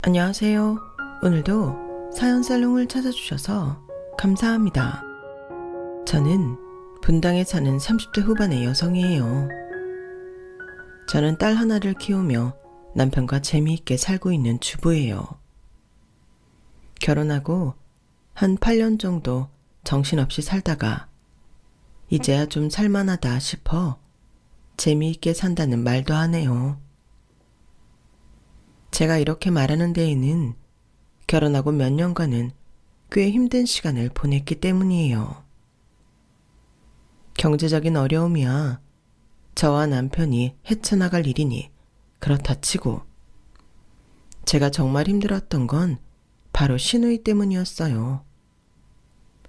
안녕하세요. 오늘도 사연살롱을 찾아주셔서 감사합니다. 저는 분당에 사는 30대 후반의 여성이에요. 저는 딸 하나를 키우며 남편과 재미있게 살고 있는 주부예요. 결혼하고 한 8년 정도 정신없이 살다가 이제야 좀 살만하다 싶어 재미있게 산다는 말도 하네요. 제가 이렇게 말하는 데에는 결혼하고 몇 년간은 꽤 힘든 시간을 보냈기 때문이에요. 경제적인 어려움이야 저와 남편이 헤쳐나갈 일이니 그렇다 치고 제가 정말 힘들었던 건 바로 시누이 때문이었어요.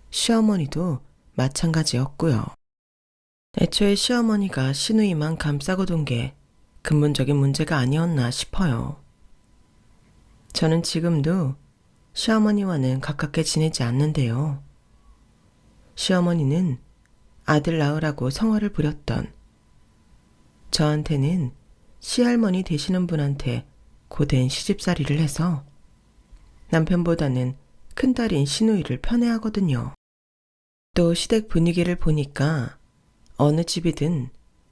시어머니도 마찬가지였고요. 애초에 시어머니가 시누이만 감싸고 둔 게 근본적인 문제가 아니었나 싶어요. 저는 지금도 시어머니와는 가깝게 지내지 않는데요. 시어머니는 아들 낳으라고 성화를 부렸던 저한테는 시할머니 되시는 분한테 고된 시집살이를 해서 남편보다는 큰딸인 시누이를 편애하거든요. 또 시댁 분위기를 보니까 어느 집이든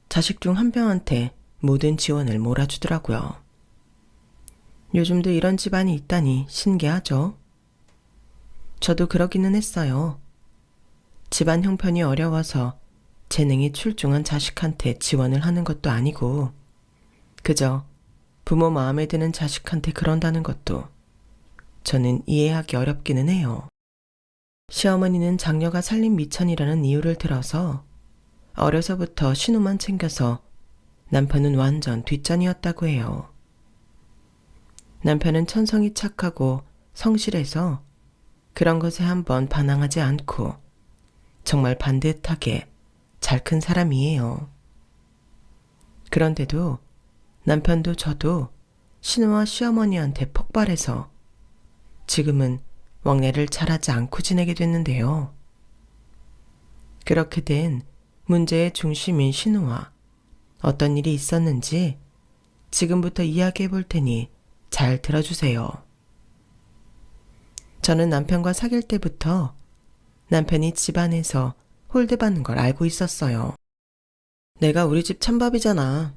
자식 중 한 명한테 모든 지원을 몰아주더라고요. 요즘도 이런 집안이 있다니 신기하죠? 저도 그러기는 했어요. 집안 형편이 어려워서 재능이 출중한 자식한테 지원을 하는 것도 아니고 그저 부모 마음에 드는 자식한테 그런다는 것도 저는 이해하기 어렵기는 해요. 시어머니는 장녀가 살림 미천이라는 이유를 들어서 어려서부터 신우만 챙겨서 남편은 완전 뒷전이었다고 해요. 남편은 천성이 착하고 성실해서 그런 것에 한번 반항하지 않고 정말 반듯하게 잘 큰 사람이에요. 그런데도 남편도 저도 신우와 시어머니한테 폭발해서 지금은 왕래를 잘하지 않고 지내게 됐는데요. 그렇게 된 문제의 중심인 신우와 어떤 일이 있었는지 지금부터 이야기해 볼 테니 잘 들어주세요. 저는 남편과 사귈 때부터 남편이 집안에서 홀대받는 걸 알고 있었어요. 내가 우리 집 찬밥이잖아.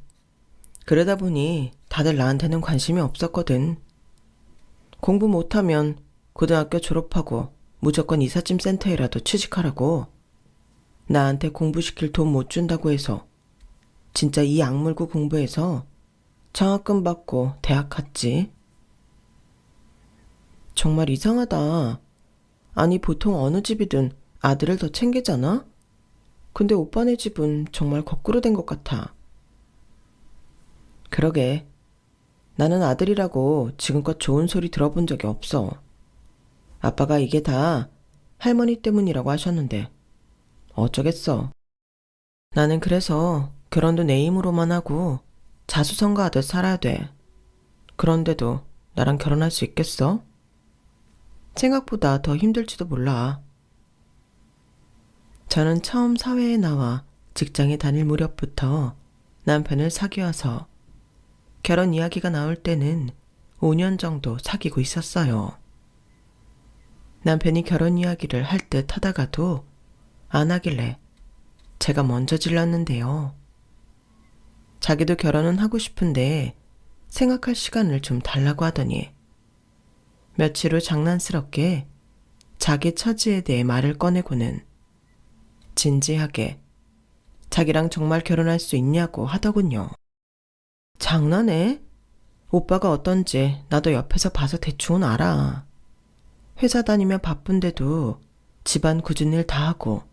그러다 보니 다들 나한테는 관심이 없었거든. 공부 못하면 고등학교 졸업하고 무조건 이삿짐 센터에라도 취직하라고. 나한테 공부시킬 돈 못 준다고 해서 진짜 이 악물고 공부해서 장학금 받고 대학 갔지. 정말 이상하다. 아니 보통 어느 집이든 아들을 더 챙기잖아? 근데 오빠네 집은 정말 거꾸로 된 것 같아. 그러게. 나는 아들이라고 지금껏 좋은 소리 들어본 적이 없어. 아빠가 이게 다 할머니 때문이라고 하셨는데 어쩌겠어. 나는 그래서 결혼도 내 힘으로만 하고 자수성가하듯 살아야 돼. 그런데도 나랑 결혼할 수 있겠어? 생각보다 더 힘들지도 몰라. 저는 처음 사회에 나와 직장에 다닐 무렵부터 남편을 사귀어서 결혼 이야기가 나올 때는 5년 정도 사귀고 있었어요. 남편이 결혼 이야기를 할 듯 하다가도 안 하길래 제가 먼저 질렀는데요. 자기도 결혼은 하고 싶은데 생각할 시간을 좀 달라고 하더니 며칠 후 장난스럽게 자기 처지에 대해 말을 꺼내고는 진지하게 자기랑 정말 결혼할 수 있냐고 하더군요. 장난해? 오빠가 어떤지 나도 옆에서 봐서 대충은 알아. 회사 다니며 바쁜데도 집안 굳은 일 다 하고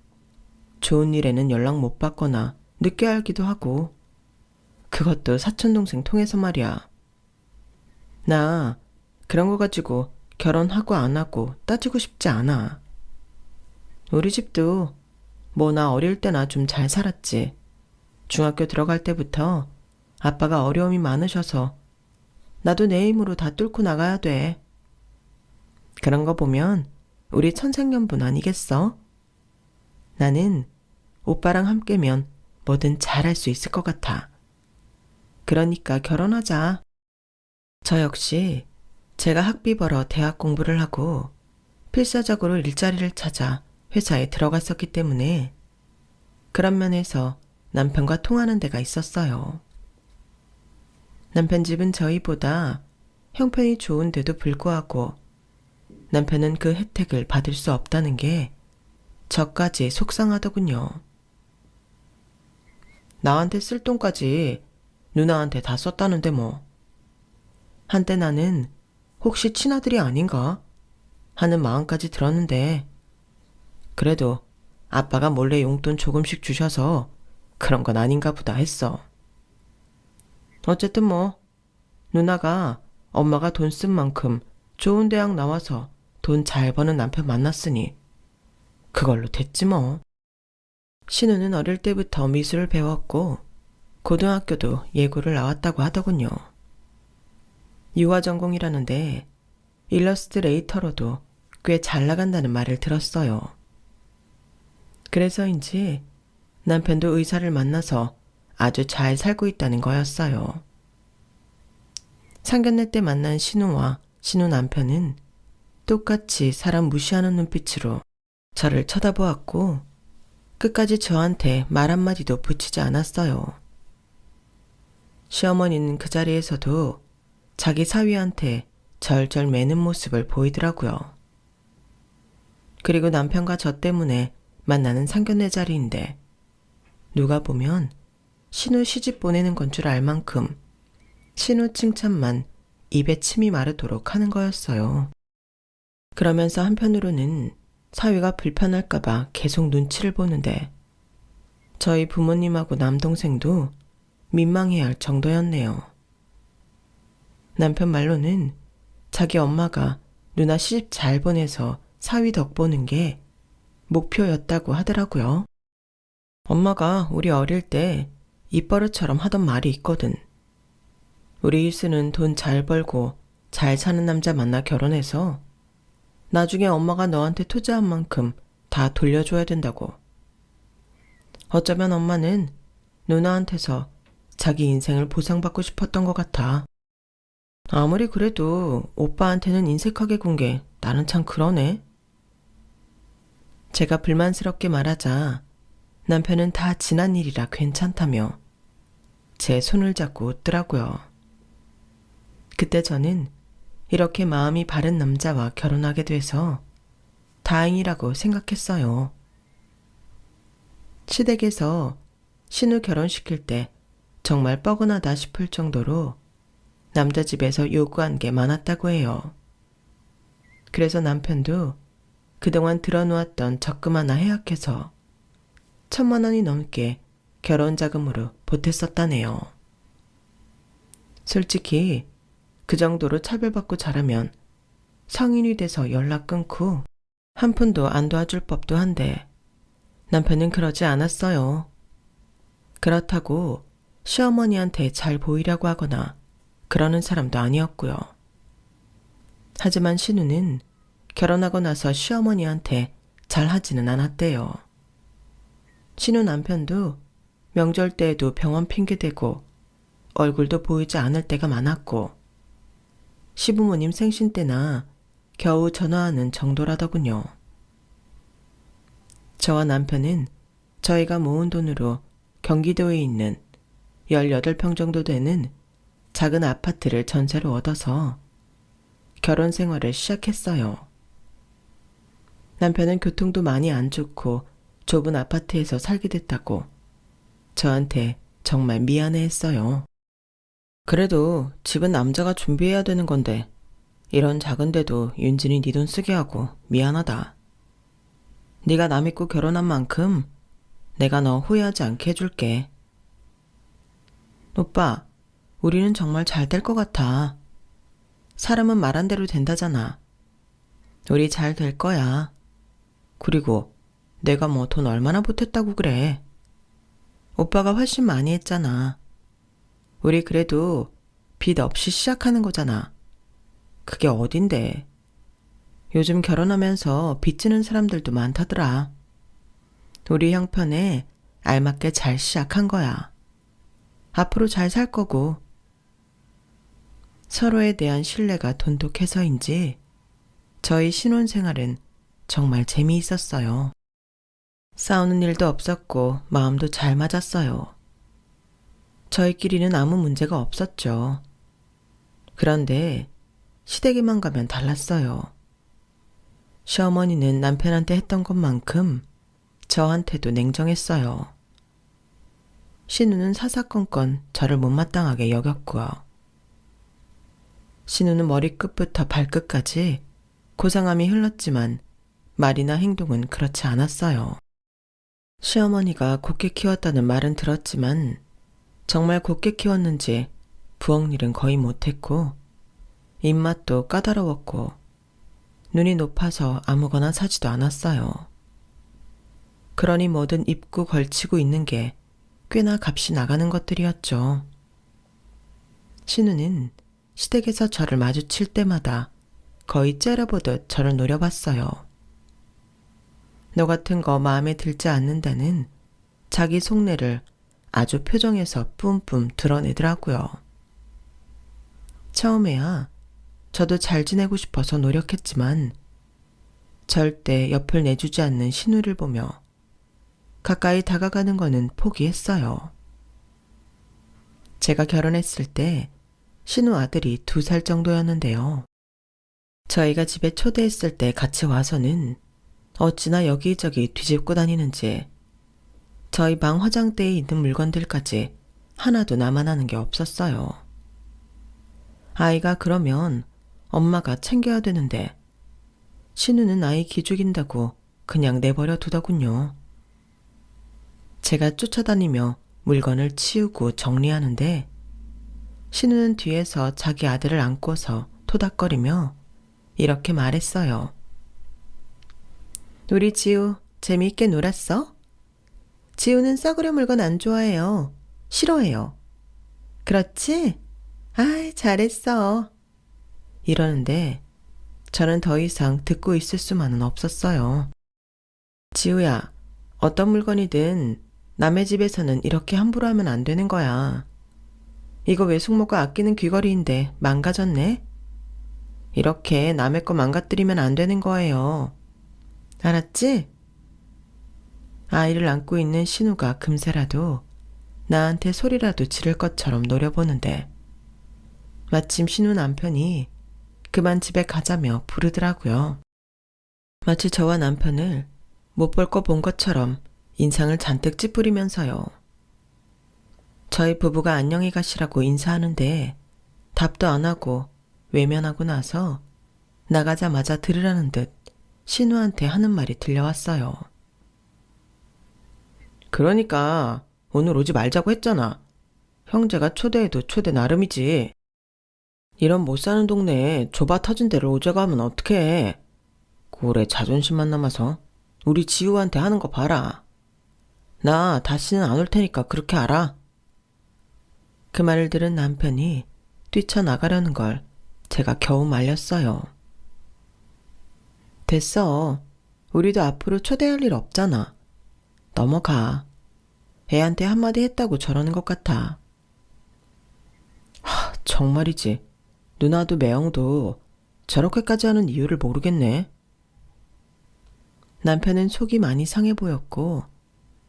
좋은 일에는 연락 못 받거나 늦게 알기도 하고 그것도 사촌동생 통해서 말이야. 나 그런 거 가지고 결혼하고 안 하고 따지고 싶지 않아. 우리 집도 뭐 나 어릴 때나 좀 잘 살았지. 중학교 들어갈 때부터 아빠가 어려움이 많으셔서 나도 내 힘으로 다 뚫고 나가야 돼. 그런 거 보면 우리 천생연분 아니겠어? 나는 오빠랑 함께면 뭐든 잘할 수 있을 것 같아. 그러니까 결혼하자. 저 역시 제가 학비 벌어 대학 공부를 하고 필사적으로 일자리를 찾아 회사에 들어갔었기 때문에 그런 면에서 남편과 통하는 데가 있었어요. 남편 집은 저희보다 형편이 좋은데도 불구하고 남편은 그 혜택을 받을 수 없다는 게 저까지 속상하더군요. 나한테 쓸 돈까지 누나한테 다 썼다는데 뭐. 한때 나는 혹시 친아들이 아닌가 하는 마음까지 들었는데 그래도 아빠가 몰래 용돈 조금씩 주셔서 그런 건 아닌가 보다 했어. 어쨌든 뭐 누나가 엄마가 돈 쓴 만큼 좋은 대학 나와서 돈 잘 버는 남편 만났으니 그걸로 됐지 뭐. 신우는 어릴 때부터 미술을 배웠고 고등학교도 예고를 나왔다고 하더군요. 유아 전공이라는데 일러스트레이터로도 꽤 잘 나간다는 말을 들었어요. 그래서인지 남편도 의사를 만나서 아주 잘 살고 있다는 거였어요. 상견례 때 만난 신우와 신우 남편은 똑같이 사람 무시하는 눈빛으로 저를 쳐다보았고 끝까지 저한테 말 한마디도 붙이지 않았어요. 시어머니는 그 자리에서도 자기 사위한테 절절 매는 모습을 보이더라고요. 그리고 남편과 저 때문에 만나는 상견례 자리인데 누가 보면 신우 시집 보내는 건 줄 알 만큼 신우 칭찬만 입에 침이 마르도록 하는 거였어요. 그러면서 한편으로는 사위가 불편할까봐 계속 눈치를 보는데 저희 부모님하고 남동생도 민망해할 정도였네요. 남편 말로는 자기 엄마가 누나 시집 잘 보내서 사위 덕 보는 게 목표였다고 하더라고요. 엄마가 우리 어릴 때 입버릇처럼 하던 말이 있거든. 우리 일수는 돈 잘 벌고 잘 사는 남자 만나 결혼해서 나중에 엄마가 너한테 투자한 만큼 다 돌려줘야 된다고. 어쩌면 엄마는 누나한테서 자기 인생을 보상받고 싶었던 것 같아. 아무리 그래도 오빠한테는 인색하게 군 게 나는 참 그러네. 제가 불만스럽게 말하자 남편은 다 지난 일이라 괜찮다며 제 손을 잡고 웃더라고요. 그때 저는 이렇게 마음이 바른 남자와 결혼하게 돼서 다행이라고 생각했어요. 시댁에서 신우 결혼시킬 때 정말 뻐근하다 싶을 정도로 남자 집에서 요구한 게 많았다고 해요. 그래서 남편도 그동안 들어놓았던 적금 하나 해약해서 1,000만 원이 넘게 결혼 자금으로 보탰었다네요. 솔직히 그 정도로 차별받고 자라면 성인이 돼서 연락 끊고 한 푼도 안 도와줄 법도 한데 남편은 그러지 않았어요. 그렇다고 시어머니한테 잘 보이려고 하거나 그러는 사람도 아니었고요. 하지만 신우는 결혼하고 나서 시어머니한테 잘 하지는 않았대요. 신우 남편도 명절 때에도 병원 핑계대고 얼굴도 보이지 않을 때가 많았고 시부모님 생신 때나 겨우 전화하는 정도라더군요. 저와 남편은 저희가 모은 돈으로 경기도에 있는 18평 정도 되는 작은 아파트를 전세로 얻어서 결혼 생활을 시작했어요. 남편은 교통도 많이 안 좋고 좁은 아파트에서 살게 됐다고 저한테 정말 미안해했어요. 그래도 집은 남자가 준비해야 되는 건데 이런 작은 데도 윤진이 네 돈 쓰게 하고 미안하다. 네가 나 믿고 결혼한 만큼 내가 너 후회하지 않게 해줄게. 오빠, 우리는 정말 잘 될 것 같아. 사람은 말한 대로 된다잖아. 우리 잘 될 거야. 그리고 내가 뭐 돈 얼마나 보탰다고 그래. 오빠가 훨씬 많이 했잖아. 우리 그래도 빚 없이 시작하는 거잖아. 그게 어딘데. 요즘 결혼하면서 빚 지는 사람들도 많다더라. 우리 형편에 알맞게 잘 시작한 거야. 앞으로 잘 살 거고. 서로에 대한 신뢰가 돈독해서인지 저희 신혼생활은 정말 재미있었어요. 싸우는 일도 없었고 마음도 잘 맞았어요. 저희끼리는 아무 문제가 없었죠. 그런데 시댁에만 가면 달랐어요. 시어머니는 남편한테 했던 것만큼 저한테도 냉정했어요. 신우는 사사건건 저를 못마땅하게 여겼고요. 신우는 머리끝부터 발끝까지 고상함이 흘렀지만 말이나 행동은 그렇지 않았어요. 시어머니가 곱게 키웠다는 말은 들었지만 정말 곱게 키웠는지 부엌일은 거의 못했고 입맛도 까다로웠고 눈이 높아서 아무거나 사지도 않았어요. 그러니 뭐든 입고 걸치고 있는 게 꽤나 값이 나가는 것들이었죠. 신우는 시댁에서 저를 마주칠 때마다 거의 째려보듯 저를 노려봤어요. 너 같은 거 마음에 들지 않는다는 자기 속내를 아주 표정에서 뿜뿜 드러내더라고요. 처음에야 저도 잘 지내고 싶어서 노력했지만 절대 옆을 내주지 않는 신우를 보며 가까이 다가가는 거는 포기했어요. 제가 결혼했을 때 신우 아들이 2살 정도였는데요. 저희가 집에 초대했을 때 같이 와서는 어찌나 여기저기 뒤집고 다니는지 저희 방 화장대에 있는 물건들까지 하나도 남아나는 게 없었어요. 아이가 그러면 엄마가 챙겨야 되는데 신우는 아이 기죽인다고 그냥 내버려 두더군요. 제가 쫓아다니며 물건을 치우고 정리하는데 신우는 뒤에서 자기 아들을 안고서 토닥거리며 이렇게 말했어요. 우리 지우 재미있게 놀았어? 지우는 싸구려 물건 안 좋아해요. 싫어해요. 그렇지? 아이, 잘했어. 이러는데 저는 더 이상 듣고 있을 수만은 없었어요. 지우야, 어떤 물건이든 남의 집에서는 이렇게 함부로 하면 안 되는 거야. 이거 외숙모가 아끼는 귀걸이인데 망가졌네? 이렇게 남의 거 망가뜨리면 안 되는 거예요. 알았지? 아이를 안고 있는 신우가 금세라도 나한테 소리라도 지를 것처럼 노려보는데 마침 신우 남편이 그만 집에 가자며 부르더라고요. 마치 저와 남편을 못 볼 거 본 것처럼 인상을 잔뜩 찌푸리면서요. 저희 부부가 안녕히 가시라고 인사하는데 답도 안 하고 외면하고 나서 나가자마자 들으라는 듯 신우한테 하는 말이 들려왔어요. 그러니까 오늘 오지 말자고 했잖아. 형제가 초대해도 초대 나름이지. 이런 못 사는 동네에 좁아 터진 데를 오자고 하면 어떡해. 고래 자존심만 남아서 우리 지우한테 하는 거 봐라. 나 다시는 안 올 테니까 그렇게 알아. 그 말을 들은 남편이 뛰쳐나가려는 걸 제가 겨우 말렸어요. 됐어. 우리도 앞으로 초대할 일 없잖아. 넘어가. 애한테 한마디 했다고 저러는 것 같아. 정말이지. 누나도 매형도 저렇게까지 하는 이유를 모르겠네. 남편은 속이 많이 상해 보였고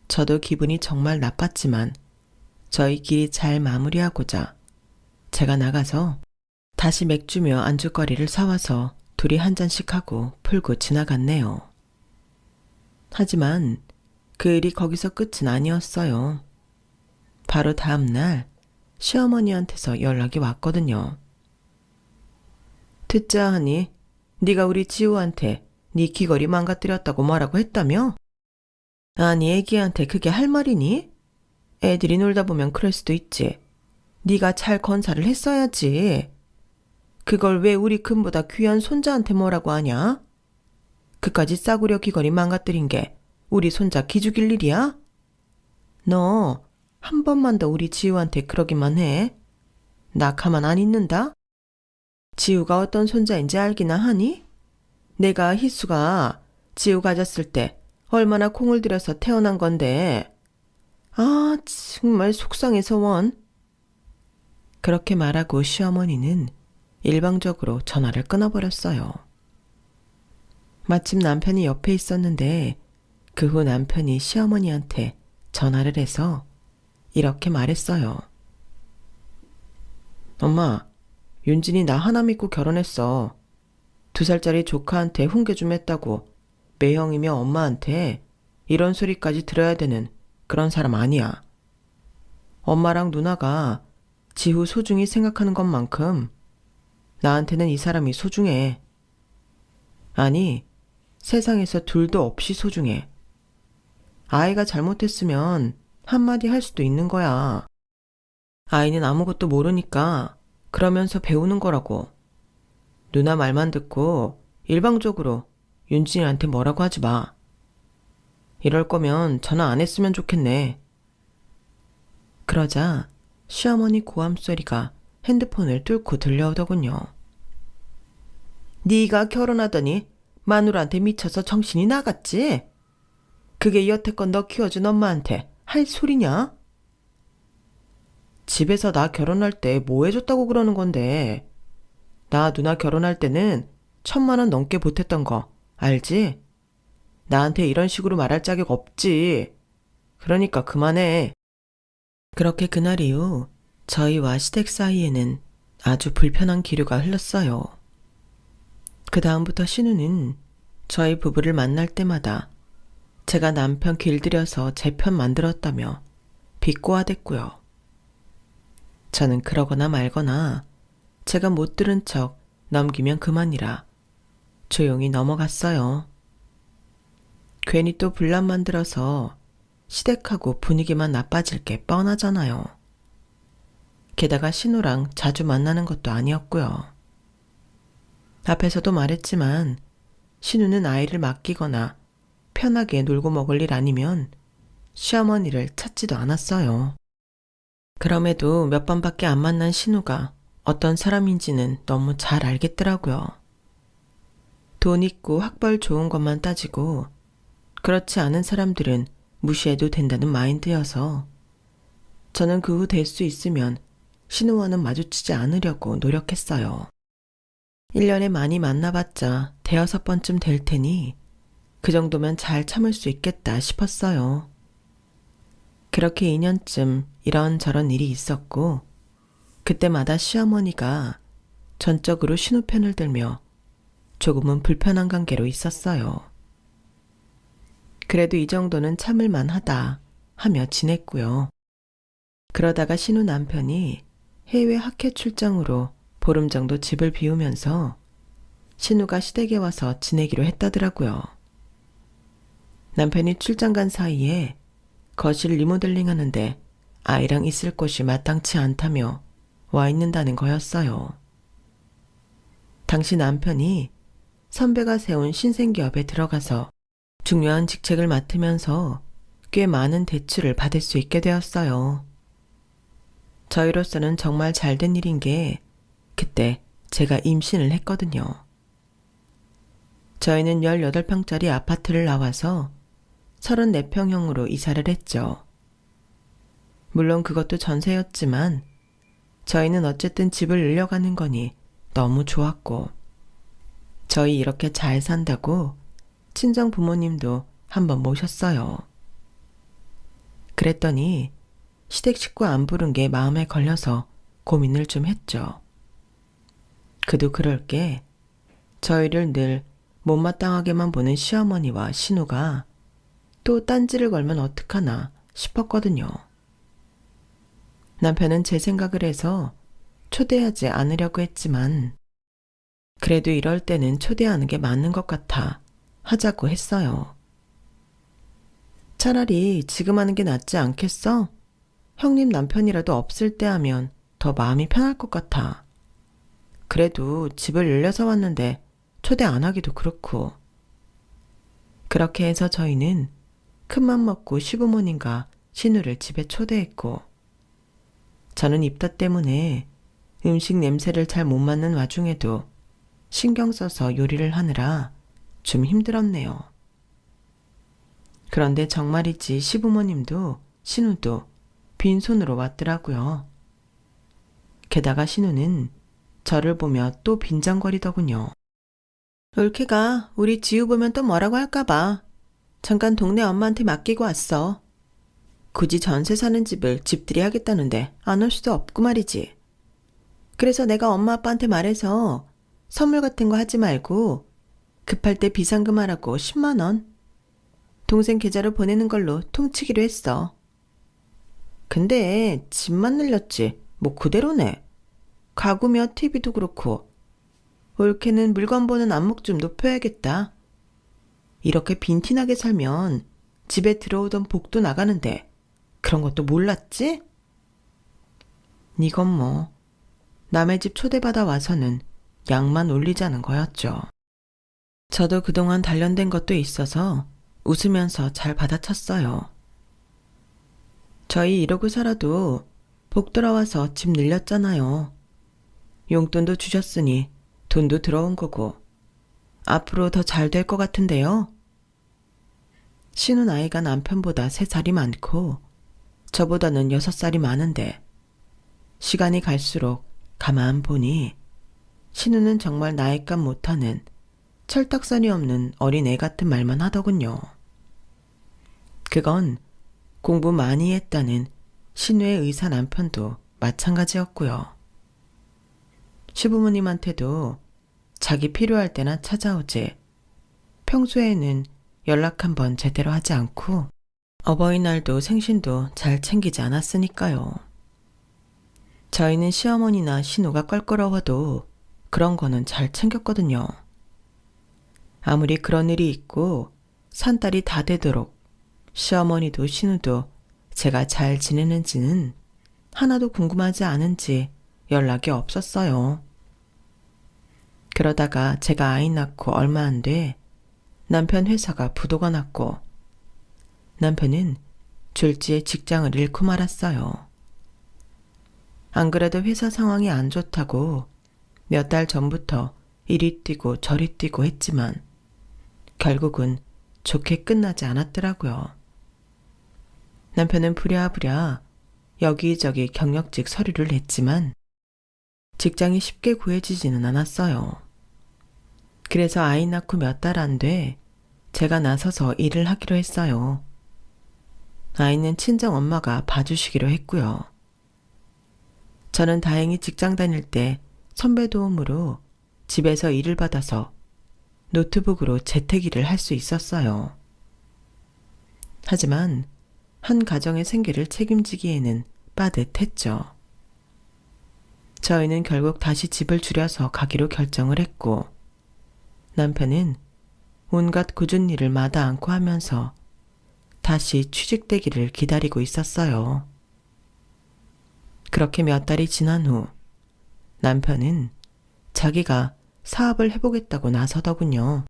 저도 기분이 정말 나빴지만 저희끼리 잘 마무리하고자 제가 나가서 다시 맥주며 안주거리를 사와서 둘이 한 잔씩 하고 풀고 지나갔네요. 하지만 그 일이 거기서 끝은 아니었어요. 바로 다음 날 시어머니한테서 연락이 왔거든요. 듣자 하니 네가 우리 지우한테 네 귀걸이 망가뜨렸다고 뭐라고 했다며? 아니 애기한테 그게 할 말이니? 애들이 놀다 보면 그럴 수도 있지. 네가 잘 건사를 했어야지. 그걸 왜 우리 금보다 귀한 손자한테 뭐라고 하냐? 그까지 싸구려 귀걸이 망가뜨린 게 우리 손자 기죽일 일이야? 너 한 번만 더 우리 지우한테 그러기만 해. 나 가만 안 있는다? 지우가 어떤 손자인지 알기나 하니? 내가 희수가 지우 가졌을 때 얼마나 공을 들여서 태어난 건데. 아, 정말 속상해서 원. 그렇게 말하고 시어머니는 일방적으로 전화를 끊어버렸어요. 마침 남편이 옆에 있었는데 그 후 남편이 시어머니한테 전화를 해서 이렇게 말했어요. 엄마, 윤진이 나 하나 믿고 결혼했어. 2살짜리 조카한테 훈계 좀 했다고 매형이며 엄마한테 이런 소리까지 들어야 되는 그런 사람 아니야. 엄마랑 누나가 지후 소중히 생각하는 것만큼 나한테는 이 사람이 소중해. 아니, 세상에서 둘도 없이 소중해. 아이가 잘못했으면 한마디 할 수도 있는 거야. 아이는 아무것도 모르니까 그러면서 배우는 거라고. 누나 말만 듣고 일방적으로 윤진이한테 뭐라고 하지 마. 이럴 거면 전화 안 했으면 좋겠네. 그러자 시어머니 고함 소리가 핸드폰을 뚫고 들려오더군요. 네가 결혼하더니 마누라한테 미쳐서 정신이 나갔지? 그게 여태껏 너 키워준 엄마한테 할 소리냐? 집에서 나 결혼할 때 뭐 해줬다고 그러는 건데. 나 누나 결혼할 때는 1,000만 원 넘게 보탰던 거 알지? 나한테 이런 식으로 말할 자격 없지. 그러니까 그만해. 그렇게 그날 이후 저희와 시댁 사이에는 아주 불편한 기류가 흘렀어요. 그 다음부터 신우는 저희 부부를 만날 때마다 제가 남편 길들여서 제 편 만들었다며 비꼬아댔고요. 저는 그러거나 말거나 제가 못 들은 척 넘기면 그만이라 조용히 넘어갔어요. 괜히 또 분란 만들어서 시댁하고 분위기만 나빠질 게 뻔하잖아요. 게다가 신우랑 자주 만나는 것도 아니었고요. 앞에서도 말했지만 신우는 아이를 맡기거나 편하게 놀고 먹을 일 아니면 시어머니를 찾지도 않았어요. 그럼에도 몇 번밖에 안 만난 신우가 어떤 사람인지는 너무 잘 알겠더라고요. 돈 있고 학벌 좋은 것만 따지고 그렇지 않은 사람들은 무시해도 된다는 마인드여서 저는 그 후 될 수 있으면 신우와는 마주치지 않으려고 노력했어요. 1년에 많이 만나봤자 5번쯤 될 테니 그 정도면 잘 참을 수 있겠다 싶었어요. 그렇게 2년쯤 이런저런 일이 있었고 그때마다 시어머니가 전적으로 신우 편을 들며 조금은 불편한 관계로 있었어요. 그래도 이 정도는 참을 만하다 하며 지냈고요. 그러다가 신우 남편이 해외 학회 출장으로 보름 정도 집을 비우면서 신우가 시댁에 와서 지내기로 했다더라고요. 남편이 출장 간 사이에 거실 리모델링 하는데 아이랑 있을 곳이 마땅치 않다며 와 있는다는 거였어요. 당시 남편이 선배가 세운 신생기업에 들어가서 중요한 직책을 맡으면서 꽤 많은 대출을 받을 수 있게 되었어요. 저희로서는 정말 잘된 일인 게 그때 제가 임신을 했거든요. 저희는 18평짜리 아파트를 나와서 34평형으로 이사를 했죠. 물론 그것도 전세였지만 저희는 어쨌든 집을 늘려가는 거니 너무 좋았고 저희 이렇게 잘 산다고 친정 부모님도 한번 모셨어요. 그랬더니 시댁 식구 안 부른 게 마음에 걸려서 고민을 좀 했죠. 그도 그럴 게 저희를 늘 못마땅하게만 보는 시어머니와 신우가 또 딴지를 걸면 어떡하나 싶었거든요. 남편은 제 생각을 해서 초대하지 않으려고 했지만 그래도 이럴 때는 초대하는 게 맞는 것 같아 하자고 했어요. 차라리 지금 하는 게 낫지 않겠어? 형님 남편이라도 없을 때 하면 더 마음이 편할 것 같아. 그래도 집을 늘려서 왔는데 초대 안 하기도 그렇고. 그렇게 해서 저희는 큰맘 먹고 시부모님과 신우를 집에 초대했고 저는 입덧 때문에 음식 냄새를 잘 못 맡는 와중에도 신경 써서 요리를 하느라 좀 힘들었네요. 그런데 정말이지 시부모님도 신우도 빈손으로 왔더라고요. 게다가 신우는 저를 보며 또 빈정거리더군요. 올케가 우리 지우 보면 또 뭐라고 할까봐 잠깐 동네 엄마한테 맡기고 왔어. 굳이 전세 사는 집을 집들이 하겠다는데 안 올 수도 없고 말이지. 그래서 내가 엄마 아빠한테 말해서 선물 같은 거 하지 말고 급할 때 비상금 하라고 10만 원 동생 계좌로 보내는 걸로 통치기로 했어. 근데 집만 늘렸지 뭐 그대로네. 가구며 TV도 그렇고 올케는 물건 보는 안목 좀 높여야겠다. 이렇게 빈티나게 살면 집에 들어오던 복도 나가는데 그런 것도 몰랐지? 이건 뭐 남의 집 초대받아 와서는 양만 올리자는 거였죠. 저도 그동안 단련된 것도 있어서 웃으면서 잘 받아쳤어요. 저희 이러고 살아도 복 들어와서 집 늘렸잖아요. 용돈도 주셨으니 돈도 들어온 거고 앞으로 더 잘 될 것 같은데요. 신우 나이가 남편보다 3살이 많고 저보다는 6살이 많은데 시간이 갈수록 가만 보니 신우는 정말 나이값 못하는 철딱선이 없는 어린애 같은 말만 하더군요. 그건 공부 많이 했다는 신우의 의사 남편도 마찬가지였고요. 시부모님한테도 자기 필요할 때나 찾아오지 평소에는 연락 한번 제대로 하지 않고 어버이날도 생신도 잘 챙기지 않았으니까요. 저희는 시어머니나 신우가 껄끄러워도 그런 거는 잘 챙겼거든요. 아무리 그런 일이 있고 산딸이 다 되도록 시어머니도 신우도 제가 잘 지내는지는 하나도 궁금하지 않은지 연락이 없었어요. 그러다가 제가 아이 낳고 얼마 안 돼 남편 회사가 부도가 났고 남편은 졸지에 직장을 잃고 말았어요. 안 그래도 회사 상황이 안 좋다고 몇 달 전부터 이리 뛰고 저리 뛰고 했지만 결국은 좋게 끝나지 않았더라고요. 남편은 부랴부랴 여기저기 경력직 서류를 냈지만 직장이 쉽게 구해지지는 않았어요. 그래서 아이 낳고 몇 달 안 돼 제가 나서서 일을 하기로 했어요. 아이는 친정 엄마가 봐주시기로 했고요. 저는 다행히 직장 다닐 때 선배 도움으로 집에서 일을 받아서 노트북으로 재택일을 할 수 있었어요. 하지만 한 가정의 생계를 책임지기에는 빠듯했죠. 저희는 결국 다시 집을 줄여서 가기로 결정을 했고 남편은 온갖 굳은 일을 마다 않고 하면서 다시 취직되기를 기다리고 있었어요. 그렇게 몇 달이 지난 후 남편은 자기가 사업을 해보겠다고 나서더군요.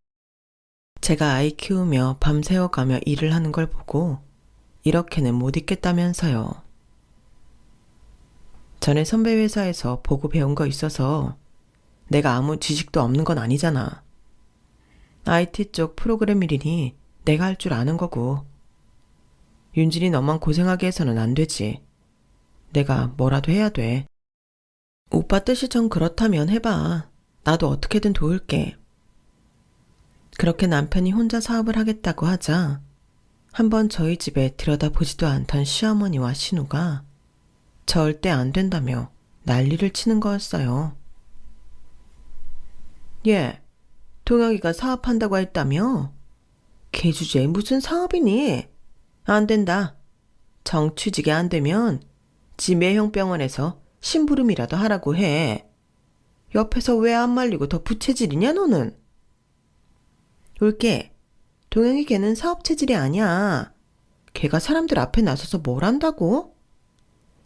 제가 아이 키우며 밤새워가며 일을 하는 걸 보고 이렇게는 못 있겠다면서요. 전에 선배 회사에서 보고 배운 거 있어서 내가 아무 지식도 없는 건 아니잖아. IT 쪽 프로그램 일이니 내가 할 줄 아는 거고. 윤진이 너만 고생하게 해서는 안 되지. 내가 뭐라도 해야 돼. 오빠 뜻이 전 그렇다면 해봐. 나도 어떻게든 도울게. 그렇게 남편이 혼자 사업을 하겠다고 하자 한번 저희 집에 들여다보지도 않던 시어머니와 신우가 절대 안 된다며 난리를 치는 거였어요. 얘, 동혁이가 사업한다고 했다며? 걔 주제에 무슨 사업이니? 안 된다. 정취직이 안 되면 지 매형병원에서 심부름이라도 하라고 해. 옆에서 왜 안 말리고 더 부채질이냐 너는? 올게. 동영이 걔는 사업 체질이 아니야. 걔가 사람들 앞에 나서서 뭘 한다고?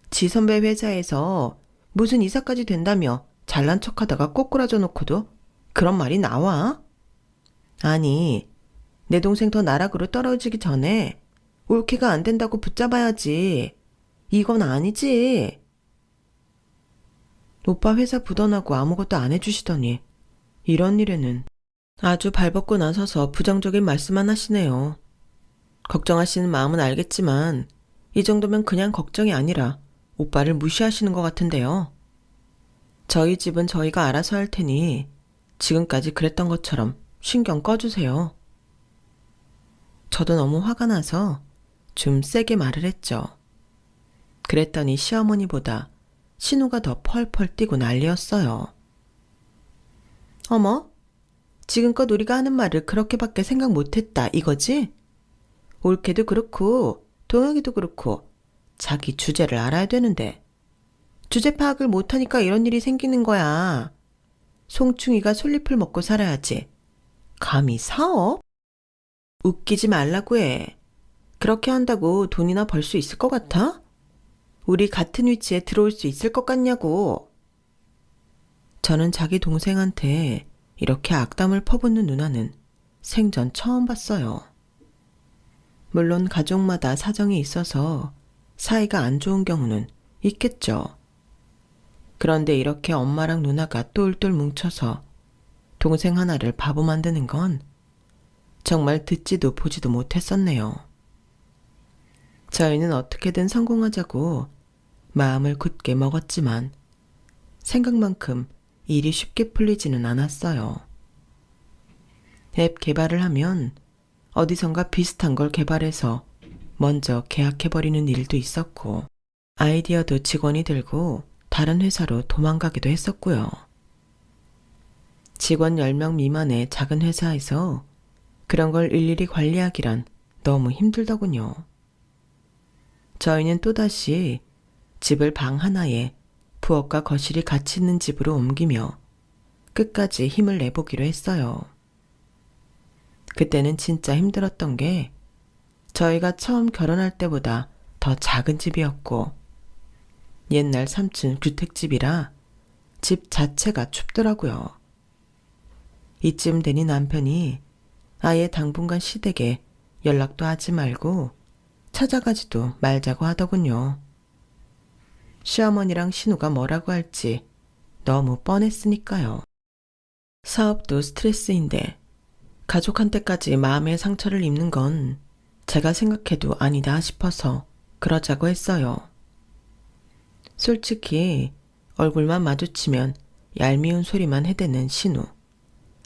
지 선배 회사에서 무슨 이사까지 된다며 잘난 척하다가 꼬꾸라져 놓고도 그런 말이 나와? 아니, 내 동생 더 나락으로 떨어지기 전에 올케가 안 된다고 붙잡아야지. 이건 아니지. 오빠 회사 부도나고 아무것도 안 해주시더니 이런 일에는 아주 발벗고 나서서 부정적인 말씀만 하시네요. 걱정하시는 마음은 알겠지만 이 정도면 그냥 걱정이 아니라 오빠를 무시하시는 것 같은데요. 저희 집은 저희가 알아서 할 테니 지금까지 그랬던 것처럼 신경 꺼주세요. 저도 너무 화가 나서 좀 세게 말을 했죠. 그랬더니 시어머니보다 신우가 더 펄펄 뛰고 난리였어요. 어머, 지금껏 우리가 하는 말을 그렇게밖에 생각 못했다 이거지? 올케도 그렇고 동혁이도 그렇고 자기 주제를 알아야 되는데 주제 파악을 못하니까 이런 일이 생기는 거야. 송충이가 솔잎을 먹고 살아야지. 감히 사업? 웃기지 말라고 해. 그렇게 한다고 돈이나 벌 수 있을 것 같아? 우리 같은 위치에 들어올 수 있을 것 같냐고. 저는 자기 동생한테 이렇게 악담을 퍼붓는 누나는 생전 처음 봤어요. 물론 가족마다 사정이 있어서 사이가 안 좋은 경우는 있겠죠. 그런데 이렇게 엄마랑 누나가 똘똘 뭉쳐서 동생 하나를 바보 만드는 건 정말 듣지도 보지도 못했었네요. 저희는 어떻게든 성공하자고 마음을 굳게 먹었지만 생각만큼 일이 쉽게 풀리지는 않았어요. 앱 개발을 하면 어디선가 비슷한 걸 개발해서 먼저 계약해버리는 일도 있었고 아이디어도 직원이 들고 다른 회사로 도망가기도 했었고요. 직원 10명 미만의 작은 회사에서 그런 걸 일일이 관리하기란 너무 힘들더군요. 저희는 또다시 집을 방 하나에 부엌과 거실이 같이 있는 집으로 옮기며 끝까지 힘을 내보기로 했어요. 그때는 진짜 힘들었던 게 저희가 처음 결혼할 때보다 더 작은 집이었고 옛날 3층 주택집이라 집 자체가 춥더라고요. 이쯤 되니 남편이 아예 당분간 시댁에 연락도 하지 말고 찾아가지도 말자고 하더군요. 시어머니랑 신우가 뭐라고 할지 너무 뻔했으니까요. 사업도 스트레스인데 가족한테까지 마음의 상처를 입는 건 제가 생각해도 아니다 싶어서 그러자고 했어요. 솔직히 얼굴만 마주치면 얄미운 소리만 해대는 신우.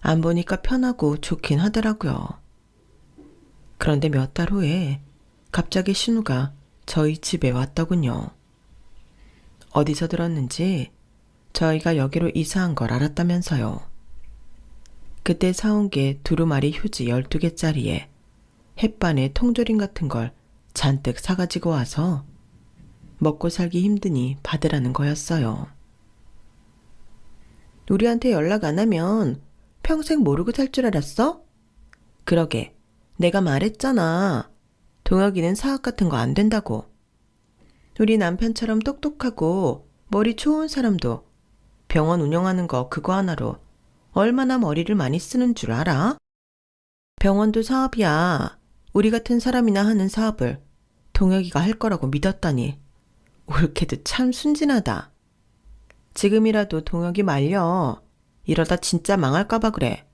안 보니까 편하고 좋긴 하더라고요. 그런데 몇 달 후에 갑자기 신우가 저희 집에 왔더군요. 어디서 들었는지 저희가 여기로 이사한 걸 알았다면서요. 그때 사온 게 두루마리 휴지 12개짜리에 햇반에 통조림 같은 걸 잔뜩 사가지고 와서 먹고 살기 힘드니 받으라는 거였어요. 우리한테 연락 안 하면 평생 모르고 살 줄 알았어? 그러게, 내가 말했잖아. 동혁이는 사업 같은 거 안 된다고. 우리 남편처럼 똑똑하고 머리 좋은 사람도 병원 운영하는 거 그거 하나로 얼마나 머리를 많이 쓰는 줄 알아? 병원도 사업이야. 우리 같은 사람이나 하는 사업을 동혁이가 할 거라고 믿었다니. 올케도 참 순진하다. 지금이라도 동혁이 말려. 이러다 진짜 망할까봐 그래.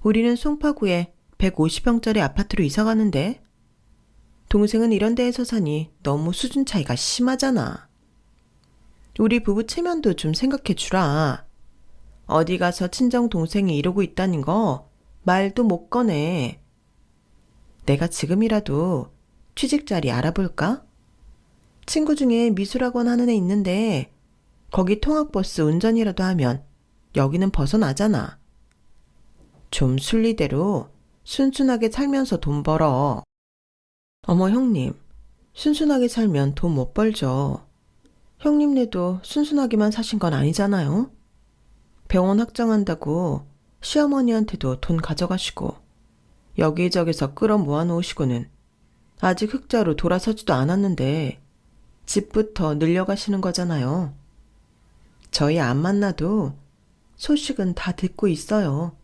우리는 송파구에 150평짜리 아파트로 이사 가는데 동생은 이런 데에서 사니 너무 수준 차이가 심하잖아. 우리 부부 체면도 좀 생각해 주라. 어디 가서 친정 동생이 이러고 있다는 거 말도 못 꺼내. 내가 지금이라도 취직 자리 알아볼까? 친구 중에 미술학원 하는 애 있는데 거기 통학버스 운전이라도 하면 여기는 벗어나잖아. 좀 순리대로 순순하게 살면서 돈 벌어. 어머 형님, 순순하게 살면 돈 못 벌죠. 형님네도 순순하게만 사신 건 아니잖아요. 병원 확장한다고 시어머니한테도 돈 가져가시고 여기저기서 끌어 모아놓으시고는 아직 흑자로 돌아서지도 않았는데 집부터 늘려가시는 거잖아요. 저희 안 만나도 소식은 다 듣고 있어요.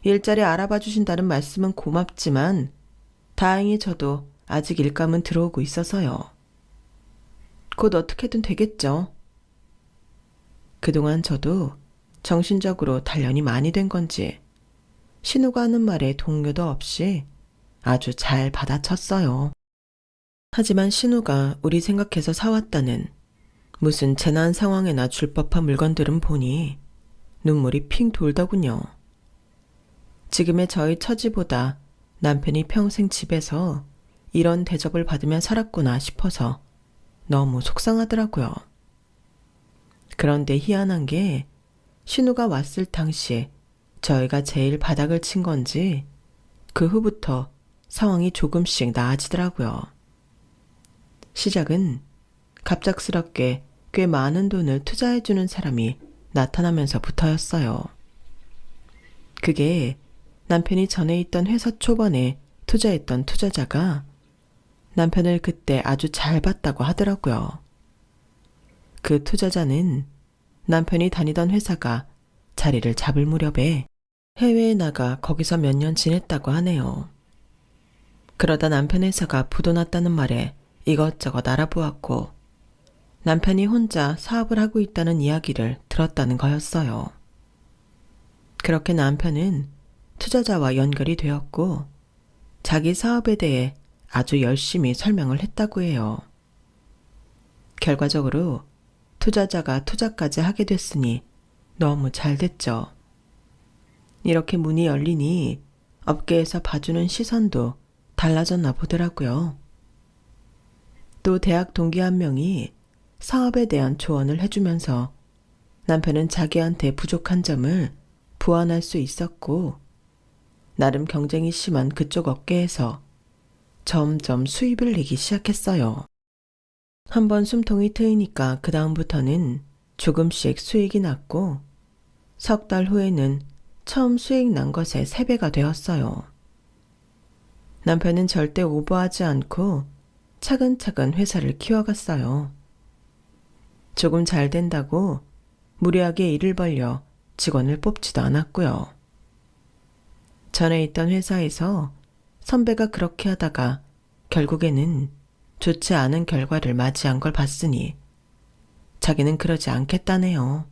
일자리 알아봐 주신다는 말씀은 고맙지만 다행히 저도 아직 일감은 들어오고 있어서요. 곧 어떻게든 되겠죠. 그동안 저도 정신적으로 단련이 많이 된 건지 신우가 하는 말에 동료도 없이 아주 잘 받아쳤어요. 하지만 신우가 우리 생각해서 사왔다는 무슨 재난 상황에나 줄 법한 물건들은 보니 눈물이 핑 돌더군요. 지금의 저희 처지보다 남편이 평생 집에서 이런 대접을 받으며 살았구나 싶어서 너무 속상하더라고요. 그런데 희한한 게 신우가 왔을 당시에 저희가 제일 바닥을 친 건지 그 후부터 상황이 조금씩 나아지더라고요. 시작은 갑작스럽게 꽤 많은 돈을 투자해주는 사람이 나타나면서부터였어요. 그게 남편이 전에 있던 회사 초반에 투자했던 투자자가 남편을 그때 아주 잘 봤다고 하더라고요. 그 투자자는 남편이 다니던 회사가 자리를 잡을 무렵에 해외에 나가 거기서 몇 년 지냈다고 하네요. 그러다 남편 회사가 부도났다는 말에 이것저것 알아보았고 남편이 혼자 사업을 하고 있다는 이야기를 들었다는 거였어요. 그렇게 남편은 투자자와 연결이 되었고 자기 사업에 대해 아주 열심히 설명을 했다고 해요. 결과적으로 투자자가 투자까지 하게 됐으니 너무 잘 됐죠. 이렇게 문이 열리니 업계에서 봐주는 시선도 달라졌나 보더라고요. 또 대학 동기 한 명이 사업에 대한 조언을 해주면서 남편은 자기한테 부족한 점을 보완할 수 있었고 나름 경쟁이 심한 그쪽 업계에서 점점 수입을 내기 시작했어요. 한번 숨통이 트이니까 그 다음부터는 조금씩 수익이 났고 석 달 후에는 처음 수익 난 것의 3배가 되었어요. 남편은 절대 오버하지 않고 차근차근 회사를 키워갔어요. 조금 잘 된다고 무리하게 일을 벌려 직원을 뽑지도 않았고요. 전에 있던 회사에서 선배가 그렇게 하다가 결국에는 좋지 않은 결과를 맞이한 걸 봤으니 자기는 그러지 않겠다네요.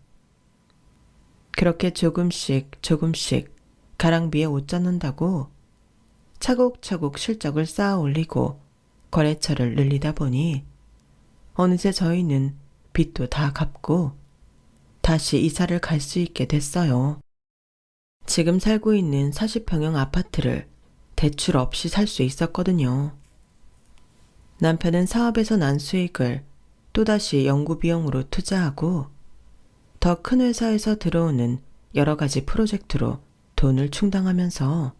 그렇게 조금씩 가랑비에 옷 젖는다고 차곡차곡 실적을 쌓아 올리고 거래처를 늘리다 보니 어느새 저희는 빚도 다 갚고 다시 이사를 갈 수 있게 됐어요. 지금 살고 있는 40평형 아파트를 대출 없이 살 수 있었거든요. 남편은 사업에서 난 수익을 또다시 연구 비용으로 투자하고 더 큰 회사에서 들어오는 여러 가지 프로젝트로 돈을 충당하면서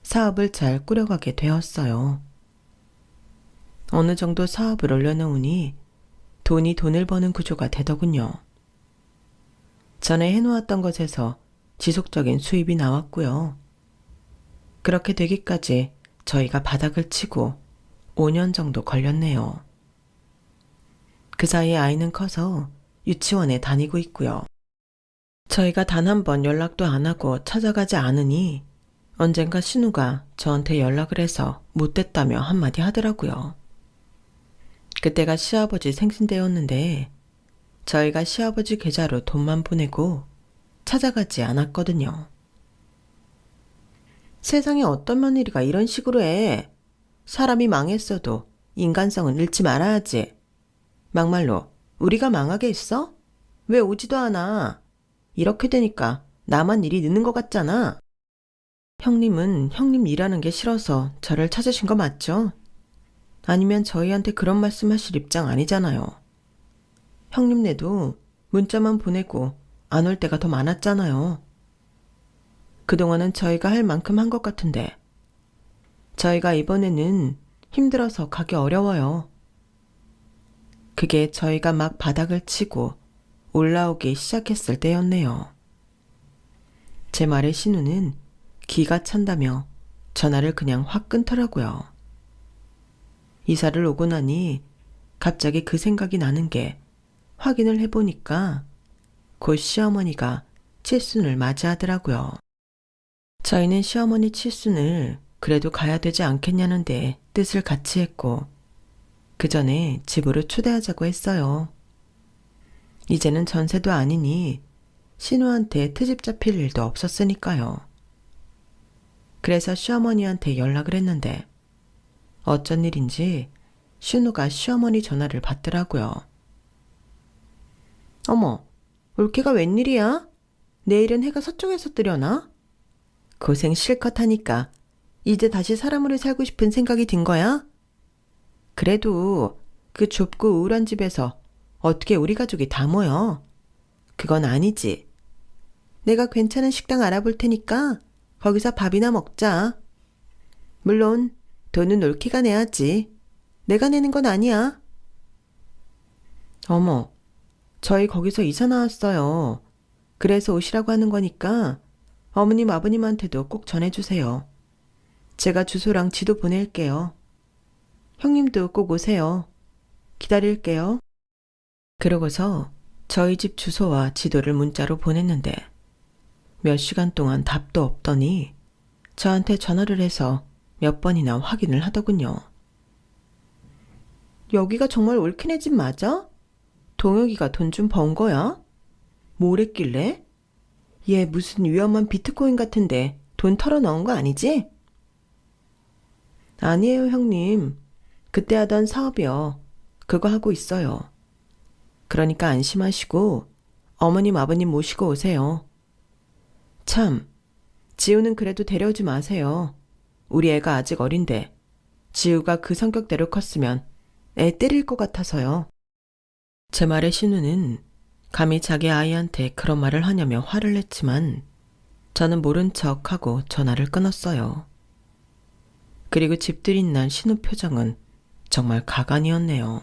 사업을 잘 꾸려가게 되었어요. 어느 정도 사업을 올려놓으니 돈이 돈을 버는 구조가 되더군요. 전에 해놓았던 것에서 지속적인 수입이 나왔고요. 그렇게 되기까지 저희가 바닥을 치고 5년 정도 걸렸네요. 그 사이에 아이는 커서 유치원에 다니고 있고요. 저희가 단 한 번 연락도 안 하고 찾아가지 않으니 언젠가 신우가 저한테 연락을 해서 못됐다며 한마디 하더라고요. 그때가 시아버지 생신때였는데 저희가 시아버지 계좌로 돈만 보내고 찾아가지 않았거든요. 세상에 어떤 며느리가 이런 식으로 해. 사람이 망했어도 인간성은 잃지 말아야지. 막말로 우리가 망하게 했어? 왜 오지도 않아? 이렇게 되니까 나만 일이 늦는 것 같잖아. 형님은 형님 일하는 게 싫어서 저를 찾으신 거 맞죠? 아니면 저희한테 그런 말씀하실 입장 아니잖아요. 형님네도 문자만 보내고 안 올 때가 더 많았잖아요. 그동안은 저희가 할 만큼 한 것 같은데 저희가 이번에는 힘들어서 가기 어려워요. 그게 저희가 막 바닥을 치고 올라오기 시작했을 때였네요. 제 말에 신우는 기가 찬다며 전화를 그냥 확 끊더라고요. 이사를 오고 나니 갑자기 그 생각이 나는 게 확인을 해보니까 곧 시어머니가 칠순을 맞이하더라고요. 저희는 시어머니 칠순을 그래도 가야 되지 않겠냐는 데 뜻을 같이 했고 그 전에 집으로 초대하자고 했어요. 이제는 전세도 아니니 신우한테 트집 잡힐 일도 없었으니까요. 그래서 시어머니한테 연락을 했는데 어쩐 일인지 신우가 시어머니 전화를 받더라고요. 어머, 올케가 웬일이야? 내일은 해가 서쪽에서 뜨려나? 고생 실컷 하니까 이제 다시 사람으로 살고 싶은 생각이 든 거야? 그래도 그 좁고 우울한 집에서 어떻게 우리 가족이 다 모여? 그건 아니지. 내가 괜찮은 식당 알아볼 테니까 거기서 밥이나 먹자. 물론 돈은 올케가 내야지. 내가 내는 건 아니야. 어머, 저희 거기서 이사 나왔어요. 그래서 오시라고 하는 거니까 어머님 아버님한테도 꼭 전해주세요. 제가 주소랑 지도 보낼게요. 형님도 꼭 오세요. 기다릴게요. 그러고서 저희 집 주소와 지도를 문자로 보냈는데 몇 시간 동안 답도 없더니 저한테 전화를 해서 몇 번이나 확인을 하더군요. 여기가 정말 올케네 집 맞아? 동혁이가 돈 좀 번 거야? 뭘 했길래? 얘 무슨 위험한 비트코인 같은데 돈 털어 넣은 거 아니지? 아니에요, 형님. 그때 하던 사업이요. 그거 하고 있어요. 그러니까 안심하시고 어머님 아버님 모시고 오세요. 참, 지우는 그래도 데려오지 마세요. 우리 애가 아직 어린데 지우가 그 성격대로 컸으면 애 때릴 것 같아서요. 제 말에 신우는 감히 자기 아이한테 그런 말을 하냐며 화를 냈지만 저는 모른 척하고 전화를 끊었어요. 그리고 집들인 날 신우 표정은 정말 가관이었네요.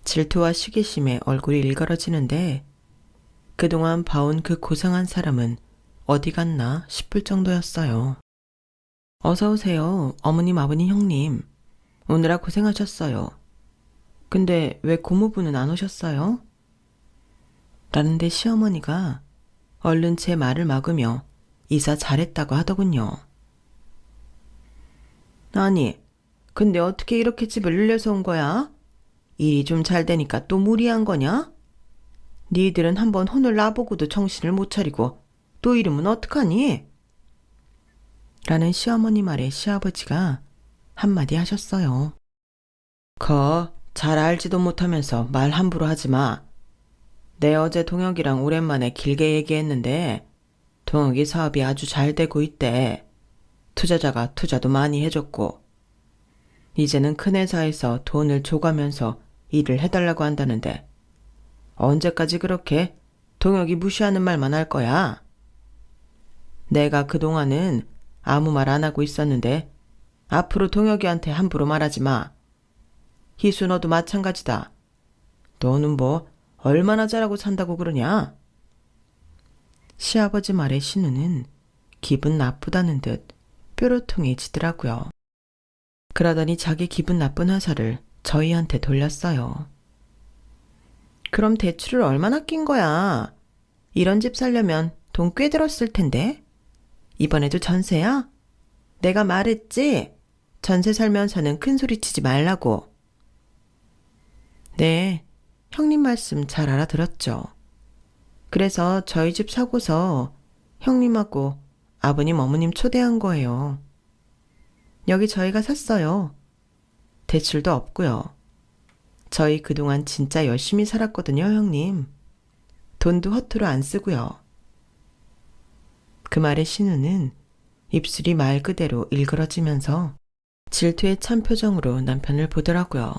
질투와 시기심에 얼굴이 일그러지는데 그동안 봐온 그 고상한 사람은 어디 갔나 싶을 정도였어요. 어서 오세요, 어머님, 아버님, 형님. 오느라 고생하셨어요. 근데 왜 고모부는 안 오셨어요? 라는데 시어머니가 얼른 제 말을 막으며 이사 잘했다고 하더군요. 아니, 근데 어떻게 이렇게 집을 늘려서 온 거야? 일이 좀 잘 되니까 또 무리한 거냐? 니들은 한번 혼을 놔보고도 정신을 못 차리고 또 이러면 어떡하니? 라는 시어머니 말에 시아버지가 한마디 하셨어요. 잘 알지도 못하면서 말 함부로 하지 마. 내 어제 동혁이랑 오랜만에 길게 얘기했는데 동혁이 사업이 아주 잘 되고 있대. 투자자가 투자도 많이 해줬고 이제는 큰 회사에서 돈을 줘가면서 일을 해달라고 한다는데 언제까지 그렇게 동혁이 무시하는 말만 할 거야? 내가 그동안은 아무 말 안 하고 있었는데 앞으로 동혁이한테 함부로 말하지 마. 희수 너도 마찬가지다. 너는 뭐 얼마나 잘하고 산다고 그러냐? 시아버지 말에 신우는 기분 나쁘다는 듯 뾰루퉁해지더라고요. 그러더니 자기 기분 나쁜 화살을 저희한테 돌렸어요. 그럼 대출을 얼마나 낀 거야? 이런 집 살려면 돈 꽤 들었을 텐데. 이번에도 전세야? 내가 말했지? 전세 살면서는 큰 소리 치지 말라고. 네, 형님 말씀 잘 알아들었죠. 그래서 저희 집 사고서 형님하고 아버님, 어머님 초대한 거예요. 여기 저희가 샀어요. 대출도 없고요. 저희 그동안 진짜 열심히 살았거든요, 형님. 돈도 허투루 안 쓰고요. 그 말에 신우는 입술이 말 그대로 일그러지면서 질투에 찬 표정으로 남편을 보더라고요.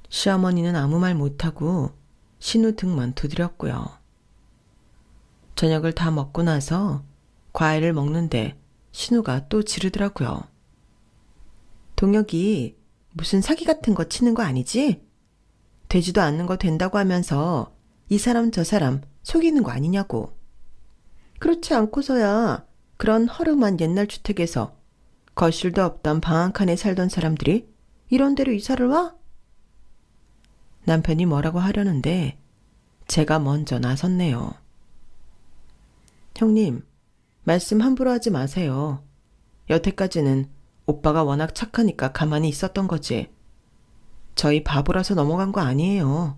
시어머니는 아무 말 못하고 신우 등만 두드렸고요. 저녁을 다 먹고 나서 과일을 먹는데 신우가 또 지르더라고요. 동혁이 무슨 사기 같은 거 치는 거 아니지? 되지도 않는 거 된다고 하면서 이 사람 저 사람 속이는 거 아니냐고. 그렇지 않고서야 그런 허름한 옛날 주택에서 거실도 없던 방 한 칸에 살던 사람들이 이런 데로 이사를 와? 남편이 뭐라고 하려는데 제가 먼저 나섰네요. 형님, 말씀 함부로 하지 마세요. 여태까지는 오빠가 워낙 착하니까 가만히 있었던 거지. 저희 바보라서 넘어간 거 아니에요.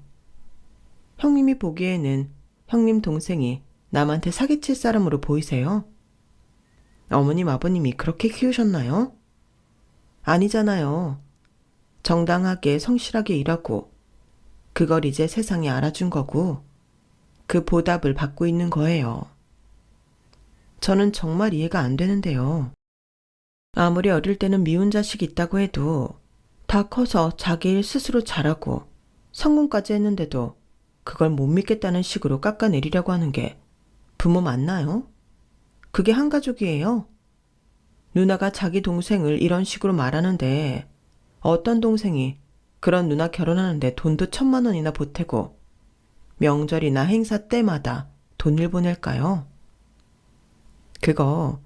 형님이 보기에는 형님 동생이 남한테 사기칠 사람으로 보이세요? 어머님, 아버님이 그렇게 키우셨나요? 아니잖아요. 정당하게 성실하게 일하고 그걸 이제 세상이 알아준 거고 그 보답을 받고 있는 거예요. 저는 정말 이해가 안 되는데요. 아무리 어릴 때는 미운 자식이 있다고 해도 다 커서 자기 일 스스로 잘하고 성공까지 했는데도 그걸 못 믿겠다는 식으로 깎아내리려고 하는 게 부모 맞나요? 그게 한 가족이에요. 누나가 자기 동생을 이런 식으로 말하는데 어떤 동생이 그런 누나 결혼하는데 돈도 1,000만 원이나 보태고 명절이나 행사 때마다 돈을 보낼까요? 그거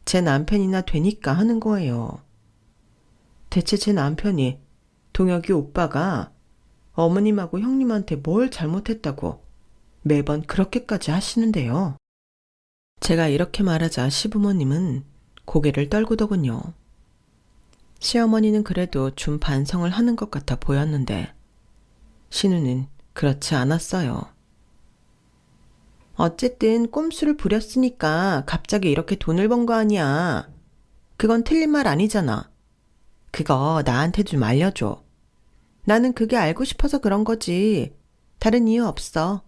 제 남편이나 되니까 하는 거예요. 대체 제 남편이 동혁이 오빠가 어머님하고 형님한테 뭘 잘못했다고 매번 그렇게까지 하시는데요. 제가 이렇게 말하자 시부모님은 고개를 떨구더군요. 시어머니는 그래도 좀 반성을 하는 것 같아 보였는데 신우는 그렇지 않았어요. 어쨌든 꼼수를 부렸으니까 갑자기 이렇게 돈을 번 거 아니야. 그건 틀린 말 아니잖아. 그거 나한테 좀 알려줘. 나는 그게 알고 싶어서 그런 거지. 다른 이유 없어.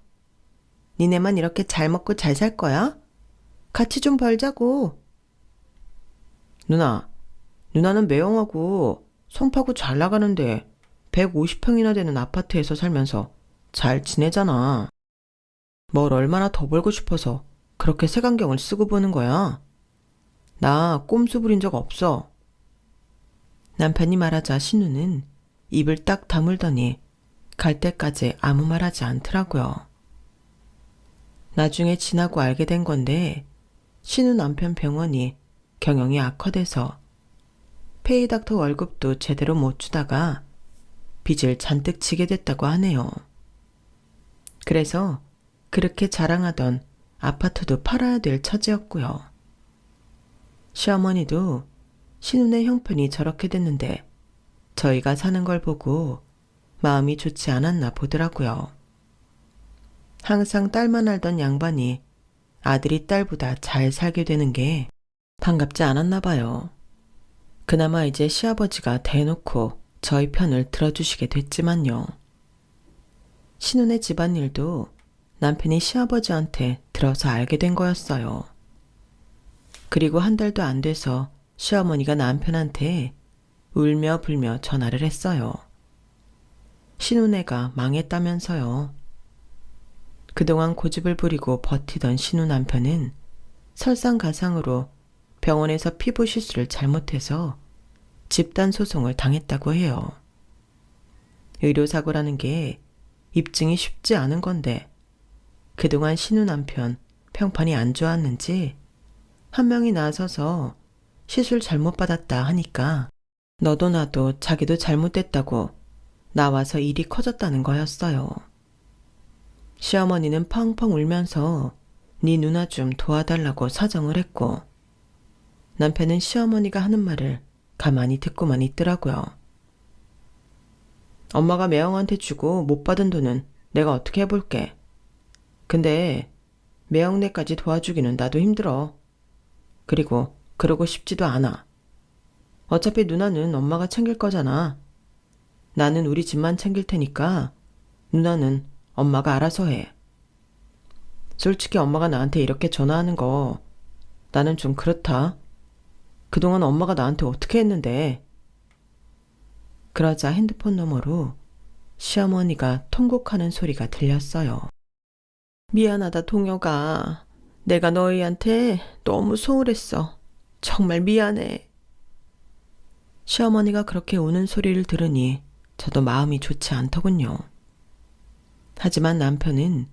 니네만 이렇게 잘 먹고 잘 살 거야? 같이 좀 벌자고. 누나는 매형하고 성파고 잘 나가는데 150평이나 되는 아파트에서 살면서 잘 지내잖아. 뭘 얼마나 더 벌고 싶어서 그렇게 색안경을 쓰고 보는 거야? 나 꼼수 부린 적 없어. 남편이 말하자 신우는 입을 딱 다물더니 갈 때까지 아무 말 하지 않더라고요. 나중에 지나고 알게 된 건데 신우 남편 병원이 경영이 악화돼서 페이닥터 월급도 제대로 못 주다가 빚을 잔뜩 지게 됐다고 하네요. 그래서 그렇게 자랑하던 아파트도 팔아야 될 처지였고요. 시어머니도 신우네 형편이 저렇게 됐는데 저희가 사는 걸 보고 마음이 좋지 않았나 보더라고요. 항상 딸만 알던 양반이 아들이 딸보다 잘 살게 되는 게 반갑지 않았나 봐요. 그나마 이제 시아버지가 대놓고 저희 편을 들어주시게 됐지만요. 신우네 집안일도 남편이 시아버지한테 들어서 알게 된 거였어요. 그리고 한 달도 안 돼서 시어머니가 남편한테 울며 불며 전화를 했어요. 신우네가 망했다면서요. 그동안 고집을 부리고 버티던 신우 남편은 설상가상으로 병원에서 피부 시술을 잘못해서 집단 소송을 당했다고 해요. 의료사고라는 게 입증이 쉽지 않은 건데 그동안 신우 남편 평판이 안 좋았는지 한 명이 나서서 시술 잘못 받았다 하니까 너도 나도 자기도 잘못됐다고 나와서 일이 커졌다는 거였어요. 시어머니는 펑펑 울면서 네 누나 좀 도와달라고 사정을 했고 남편은 시어머니가 하는 말을 가만히 듣고만 있더라고요. 엄마가 매형한테 주고 못 받은 돈은 내가 어떻게 해볼게. 근데 매형네까지 도와주기는 나도 힘들어. 그리고 그러고 싶지도 않아. 어차피 누나는 엄마가 챙길 거잖아. 나는 우리 집만 챙길 테니까 누나는 엄마가 알아서 해. 솔직히 엄마가 나한테 이렇게 전화하는 거 나는 좀 그렇다. 그동안 엄마가 나한테 어떻게 했는데. 그러자 핸드폰 너머로 시어머니가 통곡하는 소리가 들렸어요. 미안하다 동혁아. 내가 너희한테 너무 소홀했어. 정말 미안해. 시어머니가 그렇게 우는 소리를 들으니 저도 마음이 좋지 않더군요. 하지만 남편은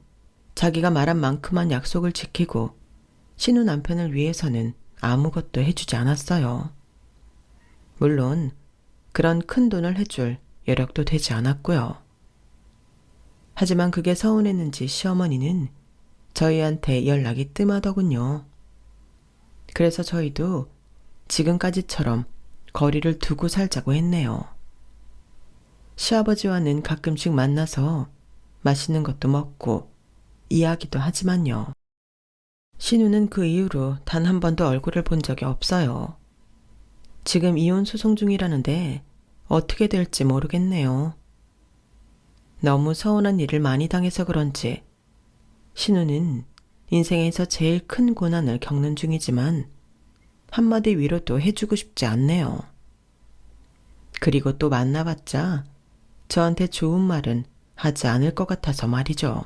자기가 말한 만큼만 약속을 지키고 신우 남편을 위해서는 아무것도 해주지 않았어요. 물론 그런 큰 돈을 해줄 여력도 되지 않았고요. 하지만 그게 서운했는지 시어머니는 저희한테 연락이 뜸하더군요. 그래서 저희도 지금까지처럼 거리를 두고 살자고 했네요. 시아버지와는 가끔씩 만나서 맛있는 것도 먹고 이야기도 하지만요. 신우는 그 이후로 단 한 번도 얼굴을 본 적이 없어요. 지금 이혼 소송 중이라는데 어떻게 될지 모르겠네요. 너무 서운한 일을 많이 당해서 그런지 신우는 인생에서 제일 큰 고난을 겪는 중이지만 한마디 위로도 해주고 싶지 않네요. 그리고 또 만나봤자 저한테 좋은 말은 하지 않을 것 같아서 말이죠.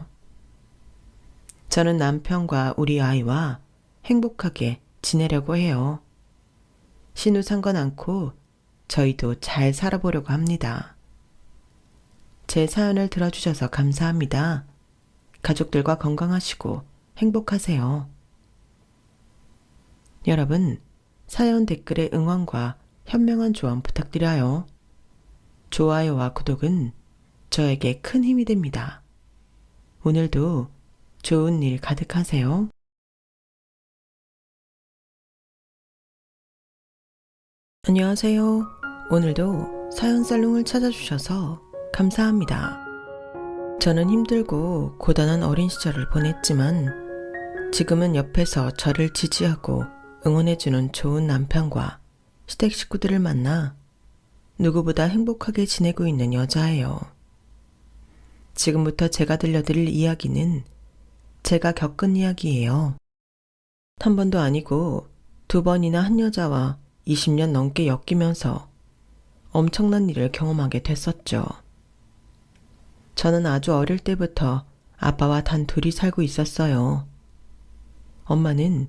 저는 남편과 우리 아이와 행복하게 지내려고 해요. 신우 상관 않고 저희도 잘 살아보려고 합니다. 제 사연을 들어주셔서 감사합니다. 가족들과 건강하시고 행복하세요. 여러분, 사연 댓글에 응원과 현명한 조언 부탁드려요. 좋아요와 구독은 저에게 큰 힘이 됩니다. 오늘도 좋은 일 가득하세요. 안녕하세요. 오늘도 사연 살롱을 찾아주셔서 감사합니다. 저는 힘들고 고단한 어린 시절을 보냈지만 지금은 옆에서 저를 지지하고 응원해주는 좋은 남편과 시댁 식구들을 만나 누구보다 행복하게 지내고 있는 여자예요. 지금부터 제가 들려드릴 이야기는 제가 겪은 이야기예요. 한 번도 아니고 2번이나 한 여자와 20년 넘게 엮이면서 엄청난 일을 경험하게 됐었죠. 저는 아주 어릴 때부터 아빠와 단 둘이 살고 있었어요. 엄마는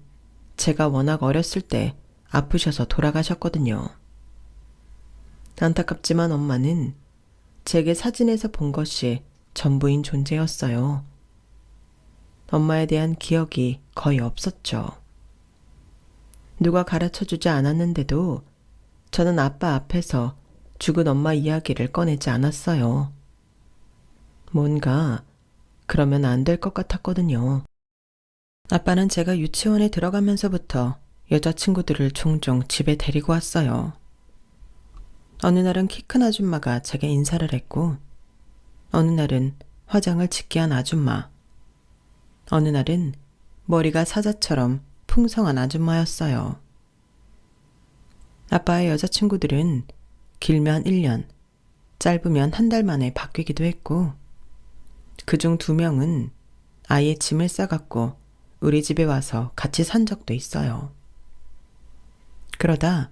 제가 워낙 어렸을 때 아프셔서 돌아가셨거든요. 안타깝지만 엄마는 제게 사진에서 본 것이 전부인 존재였어요. 엄마에 대한 기억이 거의 없었죠. 누가 가르쳐주지 않았는데도 저는 아빠 앞에서 죽은 엄마 이야기를 꺼내지 않았어요. 뭔가 그러면 안 될 것 같았거든요. 아빠는 제가 유치원에 들어가면서부터 여자친구들을 종종 집에 데리고 왔어요. 어느 날은 키 큰 아줌마가 제게 인사를 했고, 어느 날은 화장을 짙게 한 아줌마, 어느 날은 머리가 사자처럼 풍성한 아줌마였어요. 아빠의 여자친구들은 길면 1년, 짧으면 한 달 만에 바뀌기도 했고, 그중 2명은 아예 짐을 싸갖고 우리 집에 와서 같이 산 적도 있어요. 그러다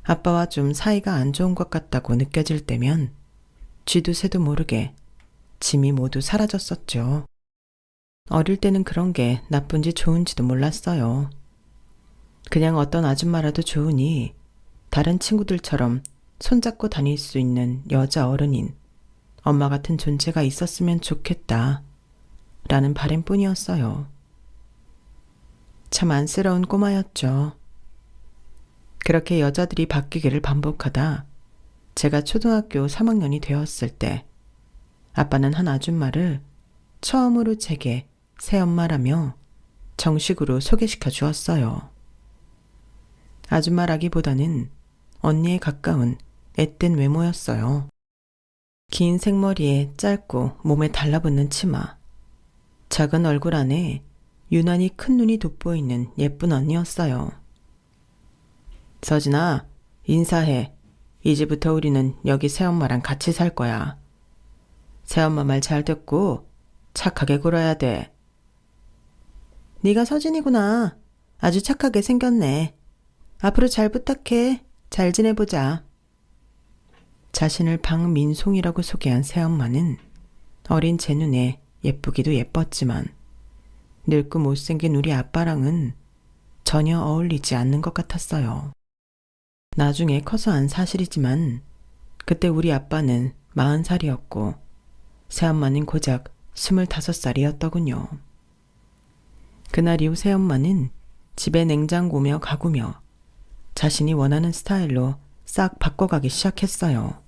아빠와 좀 사이가 안 좋은 것 같다고 느껴질 때면 쥐도 새도 모르게 짐이 모두 사라졌었죠. 어릴 때는 그런 게 나쁜지 좋은지도 몰랐어요. 그냥 어떤 아줌마라도 좋으니 다른 친구들처럼 손잡고 다닐 수 있는 여자 어른인 엄마 같은 존재가 있었으면 좋겠다 라는 바람뿐이었어요. 참 안쓰러운 꼬마였죠. 그렇게 여자들이 바뀌기를 반복하다 제가 초등학교 3학년이 되었을 때 아빠는 한 아줌마를 처음으로 제게 새엄마라며 정식으로 소개시켜 주었어요. 아줌마라기보다는 언니에 가까운 앳된 외모였어요. 긴 생머리에 짧고 몸에 달라붙는 치마, 작은 얼굴 안에 유난히 큰 눈이 돋보이는 예쁜 언니였어요. 서진아, 인사해. 이제부터 우리는 여기 새엄마랑 같이 살 거야. 새엄마 말 잘 듣고 착하게 굴어야 돼. 네가 서진이구나. 아주 착하게 생겼네. 앞으로 잘 부탁해. 잘 지내보자. 자신을 박민송이라고 소개한 새엄마는 어린 제 눈에 예쁘기도 예뻤지만 늙고 못생긴 우리 아빠랑은 전혀 어울리지 않는 것 같았어요. 나중에 커서 안 사실이지만 그때 우리 아빠는 40살이었고 새엄마는 고작 25살이었더군요. 그날 이후 새엄마는 집에 냉장고며 가구며 자신이 원하는 스타일로 싹 바꿔가기 시작했어요.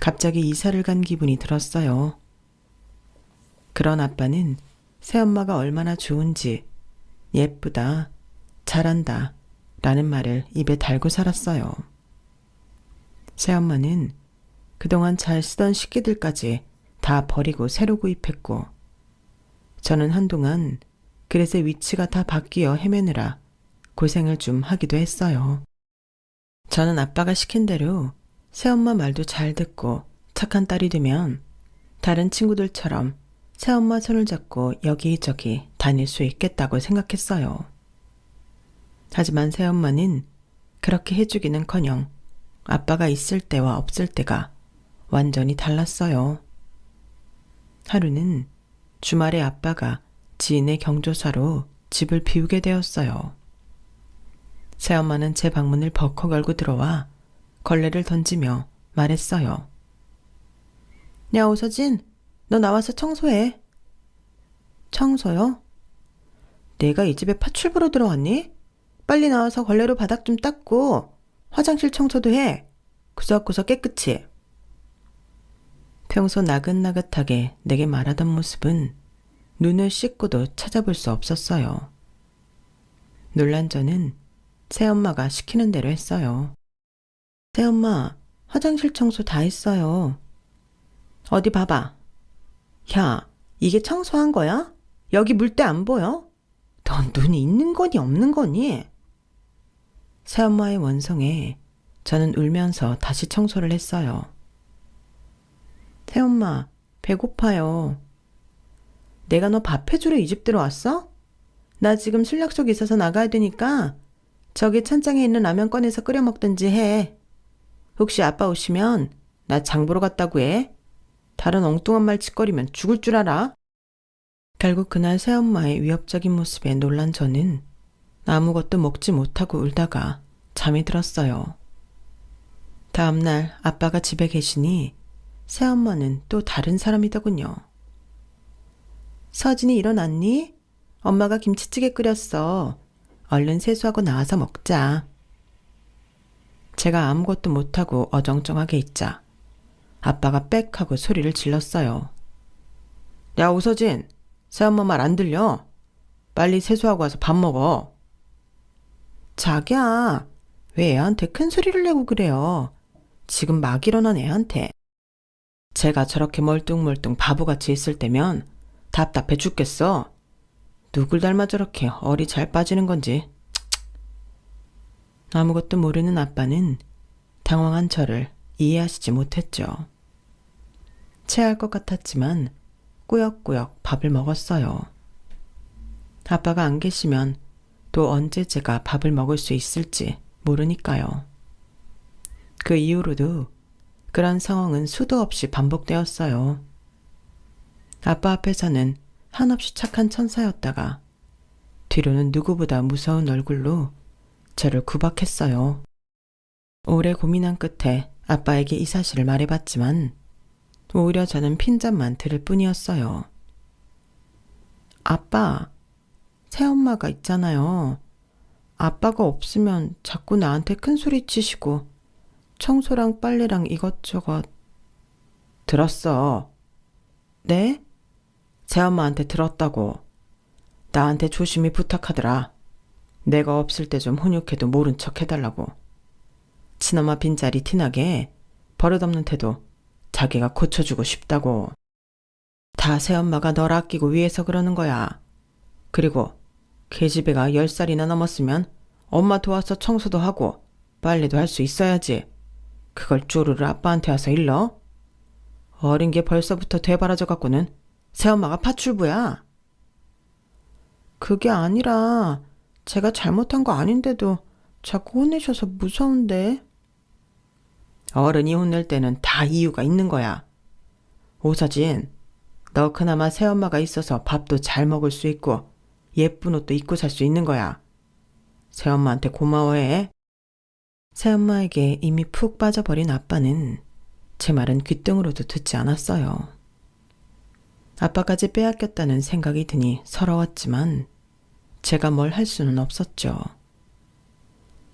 갑자기 이사를 간 기분이 들었어요. 그런 아빠는 새엄마가 얼마나 좋은지 예쁘다, 잘한다 라는 말을 입에 달고 살았어요. 새엄마는 그동안 잘 쓰던 식기들까지 다 버리고 새로 구입했고 저는 한동안 그릇의 위치가 다 바뀌어 헤매느라 고생을 좀 하기도 했어요. 저는 아빠가 시킨 대로 새엄마 말도 잘 듣고 착한 딸이 되면 다른 친구들처럼 새엄마 손을 잡고 여기저기 다닐 수 있겠다고 생각했어요. 하지만 새엄마는 그렇게 해주기는커녕 아빠가 있을 때와 없을 때가 완전히 달랐어요. 하루는 주말에 아빠가 지인의 경조사로 집을 비우게 되었어요. 새엄마는 제 방문을 벌컥 열고 들어와 걸레를 던지며 말했어요. 야, 오서진, 너 나와서 청소해. 청소요? 내가 이 집에 파출부로 들어왔니? 빨리 나와서 걸레로 바닥 좀 닦고 화장실 청소도 해. 구석구석 깨끗이. 평소 나긋나긋하게 내게 말하던 모습은 눈을 씻고도 찾아볼 수 없었어요. 놀란 저는 새엄마가 시키는 대로 했어요. 새엄마, 화장실 청소 다 했어요. 어디 봐봐. 야, 이게 청소한 거야? 여기 물때 안 보여? 넌 눈이 있는 거니 없는 거니? 새엄마의 원성에 저는 울면서 다시 청소를 했어요. 새엄마, 배고파요. 내가 너 밥 해주러 이 집 들어왔어? 나 지금 술 약속 있어서 나가야 되니까 저기 찬장에 있는 라면 꺼내서 끓여 먹든지 해. 혹시 아빠 오시면 나 장 보러 갔다고 해. 다른 엉뚱한 말 짓거리면 죽을 줄 알아. 결국 그날 새엄마의 위협적인 모습에 놀란 저는 아무것도 먹지 못하고 울다가 잠이 들었어요. 다음날 아빠가 집에 계시니 새엄마는 또 다른 사람이더군요. 서진이 일어났니? 엄마가 김치찌개 끓였어. 얼른 세수하고 나와서 먹자. 제가 아무것도 못하고 어정쩡하게 있자 아빠가 빽 하고 소리를 질렀어요. 야, 오서진, 새엄마 말 안 들려? 빨리 세수하고 와서 밥 먹어. 자기야, 왜 애한테 큰 소리를 내고 그래요? 지금 막 일어난 애한테. 제가 저렇게 멀뚱멀뚱 바보같이 있을 때면 답답해 죽겠어. 누굴 닮아 저렇게 얼이 잘 빠지는 건지. 아무것도 모르는 아빠는 당황한 저를 이해하시지 못했죠. 체할 것 같았지만 꾸역꾸역 밥을 먹었어요. 아빠가 안 계시면 또 언제 제가 밥을 먹을 수 있을지 모르니까요. 그 이후로도 그런 상황은 수도 없이 반복되었어요. 아빠 앞에서는 한없이 착한 천사였다가 뒤로는 누구보다 무서운 얼굴로 저를 구박했어요. 오래 고민한 끝에 아빠에게 이 사실을 말해봤지만 오히려 저는 핀잔만 들을 뿐이었어요. 아빠, 새엄마가 있잖아요. 아빠가 없으면 자꾸 나한테 큰 소리 치시고 청소랑 빨래랑 이것저것. 들었어. 네? 새엄마한테 들었다고. 나한테 조심히 부탁하더라. 내가 없을 때 좀 훈육해도 모른 척 해달라고. 친엄마 빈자리 티나게 버릇없는 태도 자기가 고쳐주고 싶다고. 다 새엄마가 널 아끼고 위해서 그러는 거야. 그리고 계집애가 10살이나 넘었으면 엄마 도와서 청소도 하고 빨래도 할 수 있어야지. 그걸 쪼르르 아빠한테 와서 일러? 어린 게 벌써부터 되바라져 갖고는 새엄마가 파출부야. 그게 아니라 제가 잘못한 거 아닌데도 자꾸 혼내셔서 무서운데. 어른이 혼낼 때는 다 이유가 있는 거야. 오서진, 너 그나마 새엄마가 있어서 밥도 잘 먹을 수 있고 예쁜 옷도 입고 살 수 있는 거야. 새엄마한테 고마워해. 새엄마에게 이미 푹 빠져버린 아빠는 제 말은 귓등으로도 듣지 않았어요. 아빠까지 빼앗겼다는 생각이 드니 서러웠지만 제가 뭘 할 수는 없었죠.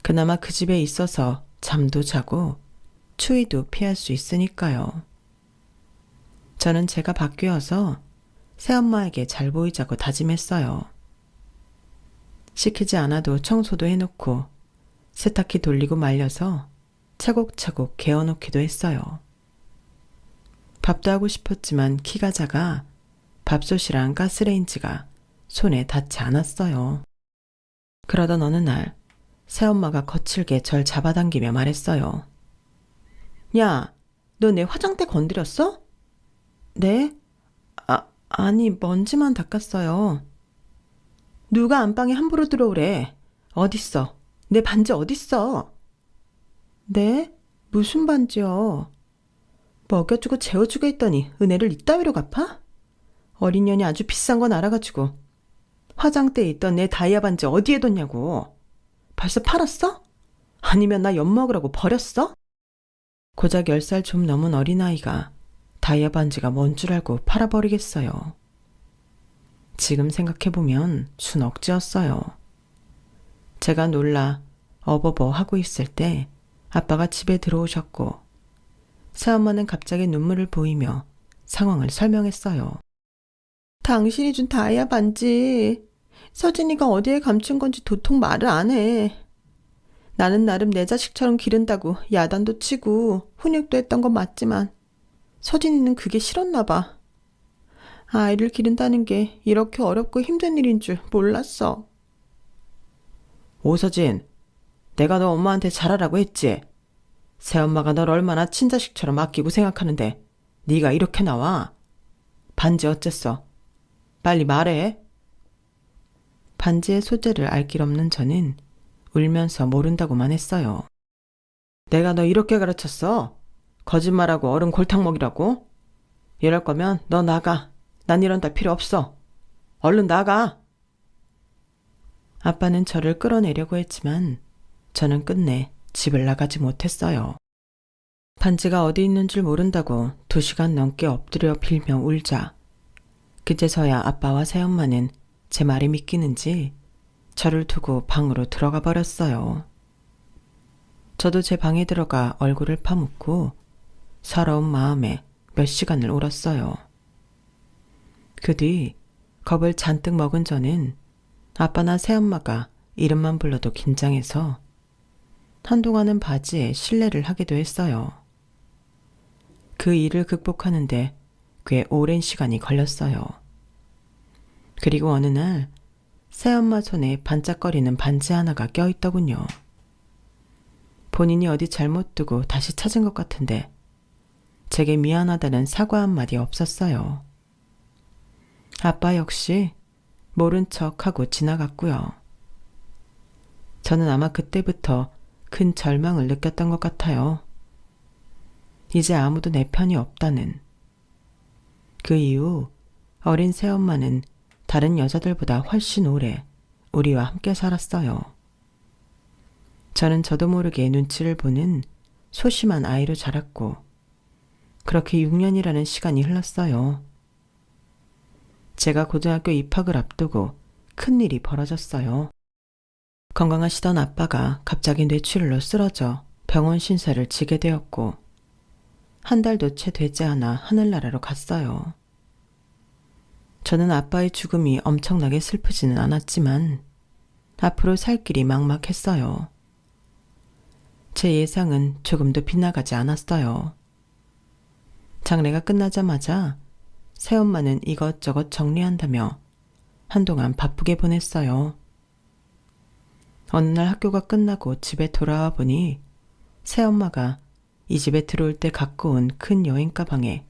그나마 그 집에 있어서 잠도 자고 추위도 피할 수 있으니까요. 저는 제가 바뀌어서 새엄마에게 잘 보이자고 다짐했어요. 시키지 않아도 청소도 해놓고 세탁기 돌리고 말려서 차곡차곡 개어놓기도 했어요. 밥도 하고 싶었지만 키가 작아 밥솥이랑 가스레인지가 손에 닿지 않았어요. 그러던 어느 날 새엄마가 거칠게 절 잡아당기며 말했어요. 야, 너 내 화장대 건드렸어? 네? 아니, 먼지만 닦았어요. 누가 안방에 함부로 들어오래? 어딨어? 내 반지 어딨어? 네? 무슨 반지요? 먹여주고 재워주고 했더니 은혜를 이따위로 갚아? 어린 년이 아주 비싼 건 알아가지고 화장대에 있던 내 다이아 반지 어디에 뒀냐고. 벌써 팔았어? 아니면 나 엿먹으라고 버렸어? 고작 10살 좀 넘은 어린아이가 다이아 반지가 뭔 줄 알고 팔아버리겠어요. 지금 생각해보면 순 억지였어요. 제가 놀라 어버버 하고 있을 때 아빠가 집에 들어오셨고 새엄마는 갑자기 눈물을 보이며 상황을 설명했어요. 당신이 준 다이아 반지 서진이가 어디에 감춘 건지 도통 말을 안 해. 나는 나름 내 자식처럼 기른다고 야단도 치고 훈육도 했던 건 맞지만 서진이는 그게 싫었나 봐. 아이를 기른다는 게 이렇게 어렵고 힘든 일인 줄 몰랐어. 오서진, 내가 너 엄마한테 잘하라고 했지? 새엄마가 널 얼마나 친자식처럼 아끼고 생각하는데 네가 이렇게 나와? 반지 어쨌어? 빨리 말해. 반지의 소재를 알 길 없는 저는 울면서 모른다고만 했어요. 내가 너 이렇게 가르쳤어? 거짓말하고 어른 골탕 먹이라고? 이럴 거면 너 나가. 난 이런 딸 필요 없어. 얼른 나가. 아빠는 저를 끌어내려고 했지만 저는 끝내 집을 나가지 못했어요. 반지가 어디 있는 줄 모른다고 2시간 넘게 엎드려 빌며 울자 그제서야 아빠와 새엄마는 제 말이 믿기는지 저를 두고 방으로 들어가 버렸어요. 저도 제 방에 들어가 얼굴을 파묻고 서러운 마음에 몇 시간을 울었어요. 그 뒤 겁을 잔뜩 먹은 저는 아빠나 새엄마가 이름만 불러도 긴장해서 한동안은 바지에 실례를 하기도 했어요. 그 일을 극복하는데 꽤 오랜 시간이 걸렸어요. 그리고 어느 날 새엄마 손에 반짝거리는 반지 하나가 껴있더군요. 본인이 어디 잘못 두고 다시 찾은 것 같은데 제게 미안하다는 사과 한마디 없었어요. 아빠 역시 모른 척하고 지나갔고요. 저는 아마 그때부터 큰 절망을 느꼈던 것 같아요. 이제 아무도 내 편이 없다는. 그 이후 어린 새엄마는 다른 여자들보다 훨씬 오래 우리와 함께 살았어요. 저는 저도 모르게 눈치를 보는 소심한 아이로 자랐고 그렇게 6년이라는 시간이 흘렀어요. 제가 고등학교 입학을 앞두고 큰일이 벌어졌어요. 건강하시던 아빠가 갑자기 뇌출혈로 쓰러져 병원 신세를 지게 되었고 한 달도 채 되지 않아 하늘나라로 갔어요. 저는 아빠의 죽음이 엄청나게 슬프지는 않았지만 앞으로 살 길이 막막했어요. 제 예상은 조금도 빗나가지 않았어요. 장례가 끝나자마자 새엄마는 이것저것 정리한다며 한동안 바쁘게 보냈어요. 어느 날 학교가 끝나고 집에 돌아와 보니 새엄마가 이 집에 들어올 때 갖고 온 큰 여행 가방에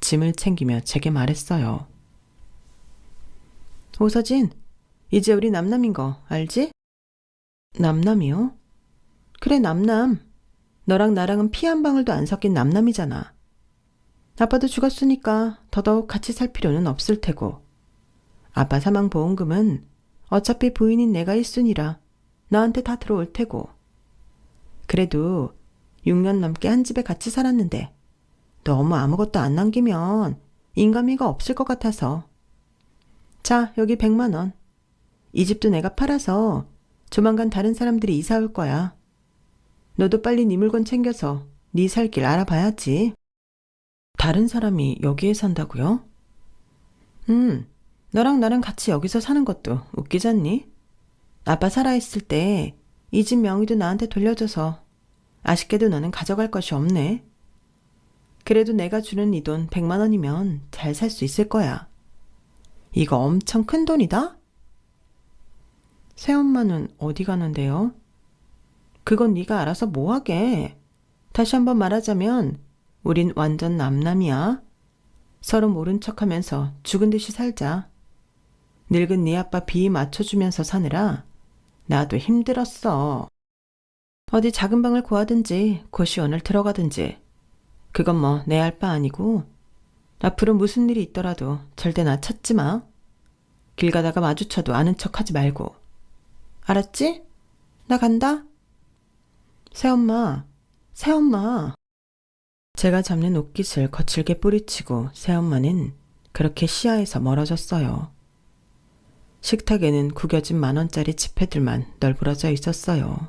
짐을 챙기며 제게 말했어요. 오서진, 이제 우리 남남인 거 알지? 남남이요? 그래, 남남. 너랑 나랑은 피 한 방울도 안 섞인 남남이잖아. 아빠도 죽었으니까 더더욱 같이 살 필요는 없을 테고 아빠 사망보험금은 어차피 부인인 내가 1순위라 나한테 다 들어올 테고 그래도 6년 넘게 한 집에 같이 살았는데 너무 아무것도 안 남기면 인간미가 없을 것 같아서 자, 여기 100만 원. 이 집도 내가 팔아서 조만간 다른 사람들이 이사 올 거야. 너도 빨리 네 물건 챙겨서 네 살 길 알아봐야지. 다른 사람이 여기에 산다고요? 너랑 나랑 같이 여기서 사는 것도 웃기잖니? 아빠 살아있을 때 이 집 명의도 나한테 돌려줘서 아쉽게도 너는 가져갈 것이 없네. 그래도 내가 주는 이 돈 100만 원이면 잘 살 수 있을 거야. 이거 엄청 큰 돈이다? 새엄마는 어디 가는데요? 그건 네가 알아서 뭐하게. 다시 한번 말하자면 우린 완전 남남이야. 서로 모른 척하면서 죽은 듯이 살자. 늙은 네 아빠 비 맞춰주면서 사느라 나도 힘들었어. 어디 작은 방을 구하든지 고시원을 들어가든지 그건 뭐 내 알 바 아니고 앞으로 무슨 일이 있더라도 절대 나 찾지 마. 길 가다가 마주쳐도 아는 척 하지 말고. 알았지? 나 간다. 새엄마, 새엄마. 제가 잡는 옷깃을 거칠게 뿌리치고 새엄마는 그렇게 시야에서 멀어졌어요. 식탁에는 구겨진 10,000원짜리 지폐들만 널브러져 있었어요.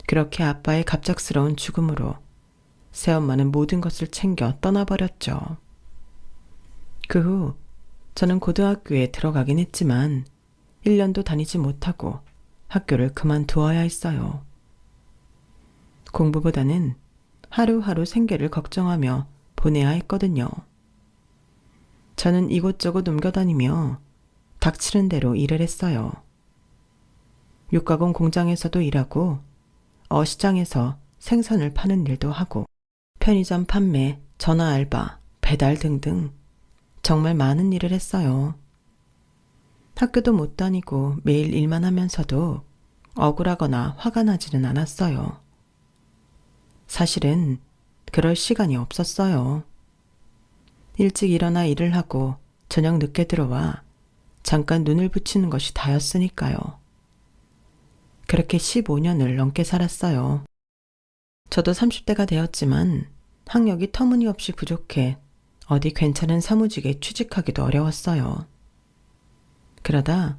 그렇게 아빠의 갑작스러운 죽음으로 새엄마는 모든 것을 챙겨 떠나버렸죠. 그 후 저는 고등학교에 들어가긴 했지만 1년도 다니지 못하고 학교를 그만두어야 했어요. 공부보다는 하루하루 생계를 걱정하며 보내야 했거든요. 저는 이곳저곳 옮겨다니며 닥치는 대로 일을 했어요. 육가공 공장에서도 일하고 어시장에서 생선을 파는 일도 하고 편의점 판매, 전화 알바, 배달 등등 정말 많은 일을 했어요. 학교도 못 다니고 매일 일만 하면서도 억울하거나 화가 나지는 않았어요. 사실은 그럴 시간이 없었어요. 일찍 일어나 일을 하고 저녁 늦게 들어와 잠깐 눈을 붙이는 것이 다였으니까요. 그렇게 15년을 넘게 살았어요. 저도 30대가 되었지만 학력이 터무니없이 부족해 어디 괜찮은 사무직에 취직하기도 어려웠어요. 그러다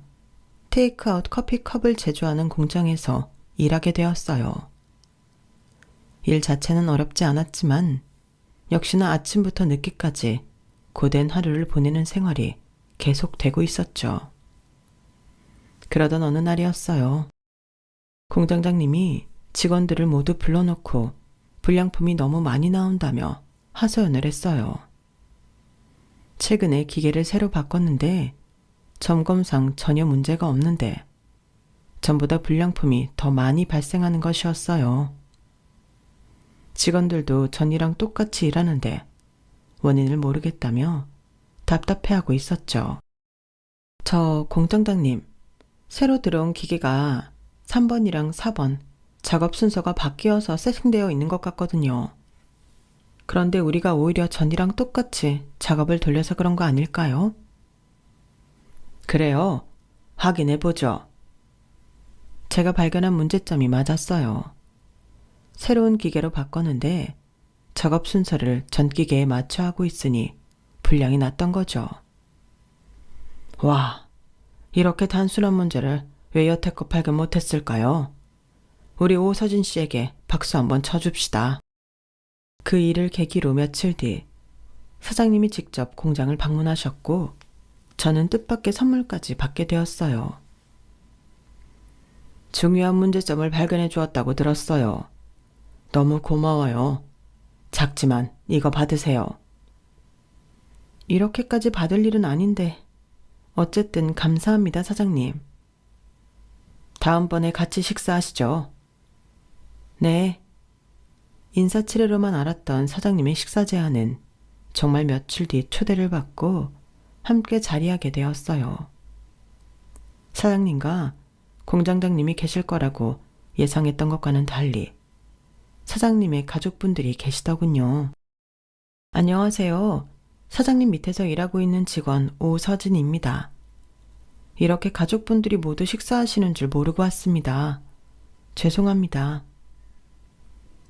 테이크아웃 커피컵을 제조하는 공장에서 일하게 되었어요. 일 자체는 어렵지 않았지만 역시나 아침부터 늦게까지 고된 하루를 보내는 생활이 계속되고 있었죠. 그러던 어느 날이었어요. 공장장님이 직원들을 모두 불러놓고 불량품이 너무 많이 나온다며 하소연을 했어요. 최근에 기계를 새로 바꿨는데 점검상 전혀 문제가 없는데 전보다 불량품이 더 많이 발생하는 것이었어요. 직원들도 전이랑 똑같이 일하는데 원인을 모르겠다며 답답해하고 있었죠. 저 공장장님, 새로 들어온 기계가 3번이랑 4번 작업 순서가 바뀌어서 세팅되어 있는 것 같거든요. 그런데 우리가 오히려 전이랑 똑같이 작업을 돌려서 그런 거 아닐까요? 그래요. 확인해보죠. 제가 발견한 문제점이 맞았어요. 새로운 기계로 바꿨는데 작업 순서를 전 기계에 맞춰 하고 있으니 불량이 났던 거죠. 와, 이렇게 단순한 문제를 왜 여태껏 발견 못했을까요? 우리 오서진 씨에게 박수 한번 쳐줍시다. 그 일을 계기로 며칠 뒤 사장님이 직접 공장을 방문하셨고 저는 뜻밖의 선물까지 받게 되었어요. 중요한 문제점을 발견해 주었다고 들었어요. 너무 고마워요. 작지만 이거 받으세요. 이렇게까지 받을 일은 아닌데 어쨌든 감사합니다, 사장님. 다음번에 같이 식사하시죠. 네. 인사치레로만 알았던 사장님의 식사 제안은 정말 며칠 뒤 초대를 받고 함께 자리하게 되었어요. 사장님과 공장장님이 계실 거라고 예상했던 것과는 달리 사장님의 가족분들이 계시더군요. 안녕하세요. 사장님 밑에서 일하고 있는 직원 오서진입니다. 이렇게 가족분들이 모두 식사하시는 줄 모르고 왔습니다. 죄송합니다.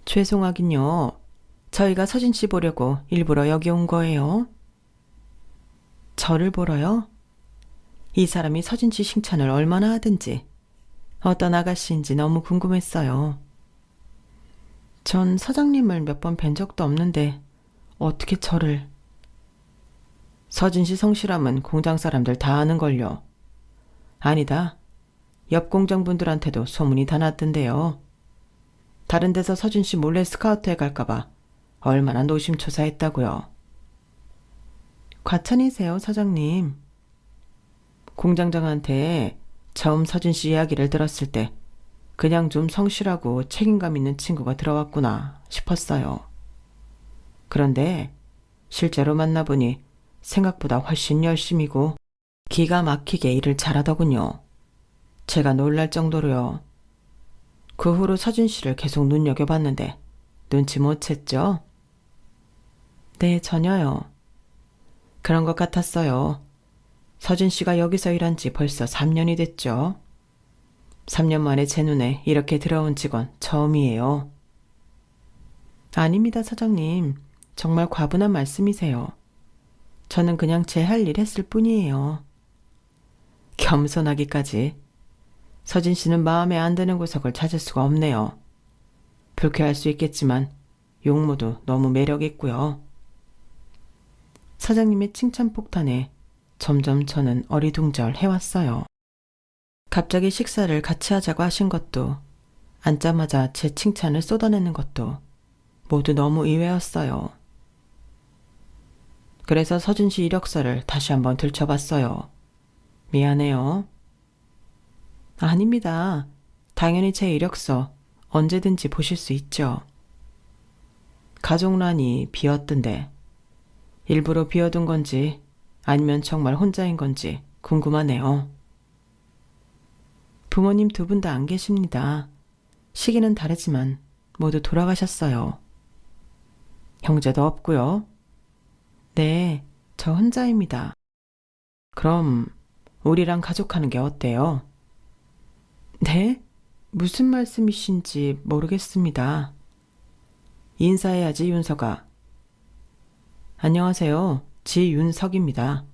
죄송하긴요. 저희가 서진 씨 보려고 일부러 여기 온 거예요. 저를 보러요? 이 사람이 서진 씨 칭찬을 얼마나 하든지 어떤 아가씨인지 너무 궁금했어요. 전 사장님을 몇 번 뵌 적도 없는데 어떻게 저를... 서진 씨 성실함은 공장 사람들 다 아는걸요. 아니다. 옆 공장 분들한테도 소문이 다 났던데요. 다른 데서 서진 씨 몰래 스카우트해 갈까봐 얼마나 노심초사했다고요. 과찬이세요, 사장님. 공장장한테 처음 서진 씨 이야기를 들었을 때 그냥 좀 성실하고 책임감 있는 친구가 들어왔구나 싶었어요. 그런데 실제로 만나보니 생각보다 훨씬 열심이고 기가 막히게 일을 잘하더군요. 제가 놀랄 정도로요. 그 후로 서진 씨를 계속 눈여겨봤는데 눈치 못 챘죠? 네, 전혀요. 그런 것 같았어요. 서진 씨가 여기서 일한 지 벌써 3년이 됐죠. 3년 만에 제 눈에 이렇게 들어온 직원 처음이에요. 아닙니다, 사장님. 정말 과분한 말씀이세요. 저는 그냥 제 할 일 했을 뿐이에요. 겸손하기까지. 서진 씨는 마음에 안 드는 구석을 찾을 수가 없네요. 불쾌할 수 있겠지만 용모도 너무 매력 있고요. 사장님의 칭찬 폭탄에 점점 저는 어리둥절해왔어요. 갑자기 식사를 같이 하자고 하신 것도, 앉자마자 제 칭찬을 쏟아내는 것도 모두 너무 의외였어요. 그래서 서진 씨 이력서를 다시 한번 들춰봤어요. 미안해요. 아닙니다. 당연히 제 이력서 언제든지 보실 수 있죠. 가족란이 비었던데 일부러 비워둔 건지 아니면 정말 혼자인 건지 궁금하네요. 부모님 두 분 다 안 계십니다. 시기는 다르지만 모두 돌아가셨어요. 형제도 없고요. 네, 저 혼자입니다. 그럼 우리랑 가족하는 게 어때요? 네? 무슨 말씀이신지 모르겠습니다. 인사해야지, 윤석아. 안녕하세요. 지윤석입니다.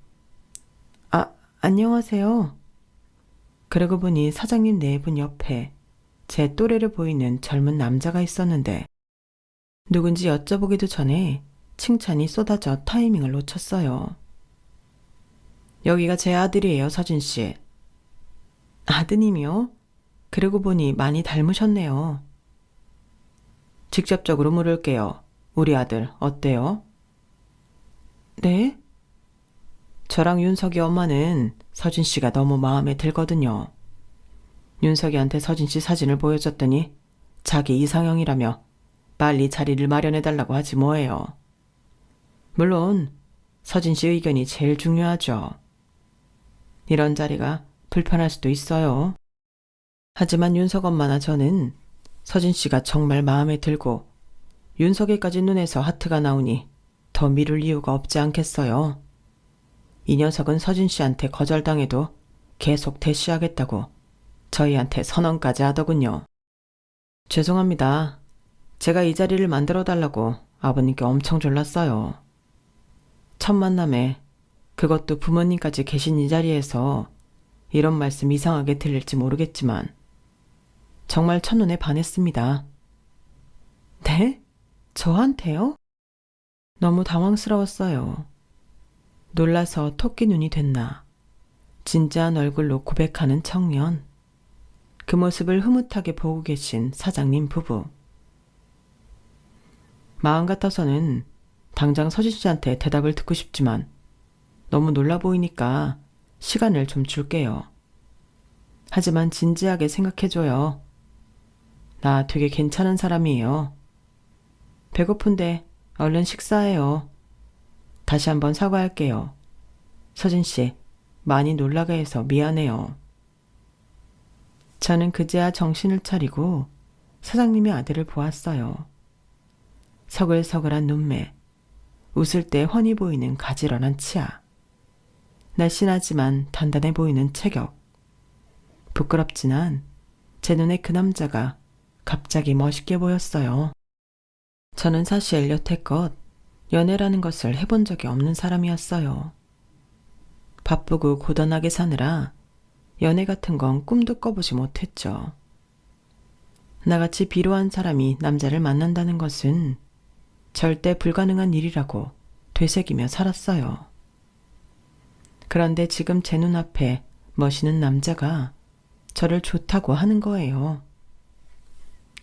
아, 안녕하세요. 그러고 보니 사장님 네 분 옆에 제 또래를 보이는 젊은 남자가 있었는데 누군지 여쭤보기도 전에 칭찬이 쏟아져 타이밍을 놓쳤어요. 여기가 제 아들이에요, 서진 씨. 아드님이요? 그러고 보니 많이 닮으셨네요. 직접적으로 물을게요. 우리 아들 어때요? 네? 저랑 윤석이 엄마는 서진 씨가 너무 마음에 들거든요. 윤석이한테 서진 씨 사진을 보여줬더니 자기 이상형이라며 빨리 자리를 마련해달라고 하지 뭐예요. 물론 서진 씨 의견이 제일 중요하죠. 이런 자리가 불편할 수도 있어요. 하지만 윤석 엄마나 저는 서진 씨가 정말 마음에 들고 윤석이까지 눈에서 하트가 나오니 더 미룰 이유가 없지 않겠어요. 이 녀석은 서진 씨한테 거절당해도 계속 대시하겠다고 저희한테 선언까지 하더군요. 죄송합니다. 제가 이 자리를 만들어달라고 아버님께 엄청 졸랐어요. 첫 만남에 그것도 부모님까지 계신 이 자리에서 이런 말씀 이상하게 들릴지 모르겠지만 정말 첫눈에 반했습니다. 네? 저한테요? 너무 당황스러웠어요. 놀라서 토끼 눈이 됐나. 진지한 얼굴로 고백하는 청년. 그 모습을 흐뭇하게 보고 계신 사장님 부부. 마음 같아서는 당장 서진 씨한테 대답을 듣고 싶지만 너무 놀라 보이니까 시간을 좀 줄게요. 하지만 진지하게 생각해줘요. 나 되게 괜찮은 사람이에요. 배고픈데 얼른 식사해요. 다시 한번 사과할게요. 서진 씨, 많이 놀라게 해서 미안해요. 저는 그제야 정신을 차리고 사장님의 아들을 보았어요. 서글서글한 눈매, 웃을 때 훤히 보이는 가지런한 치아, 날씬하지만 단단해 보이는 체격. 부끄럽진 않 제 눈에 그 남자가 갑자기 멋있게 보였어요. 저는 사실 여태껏 연애라는 것을 해본 적이 없는 사람이었어요. 바쁘고 고단하게 사느라 연애 같은 건 꿈도 꿔보지 못했죠. 나같이 비루한 사람이 남자를 만난다는 것은 절대 불가능한 일이라고 되새기며 살았어요. 그런데 지금 제 눈앞에 멋있는 남자가 저를 좋다고 하는 거예요.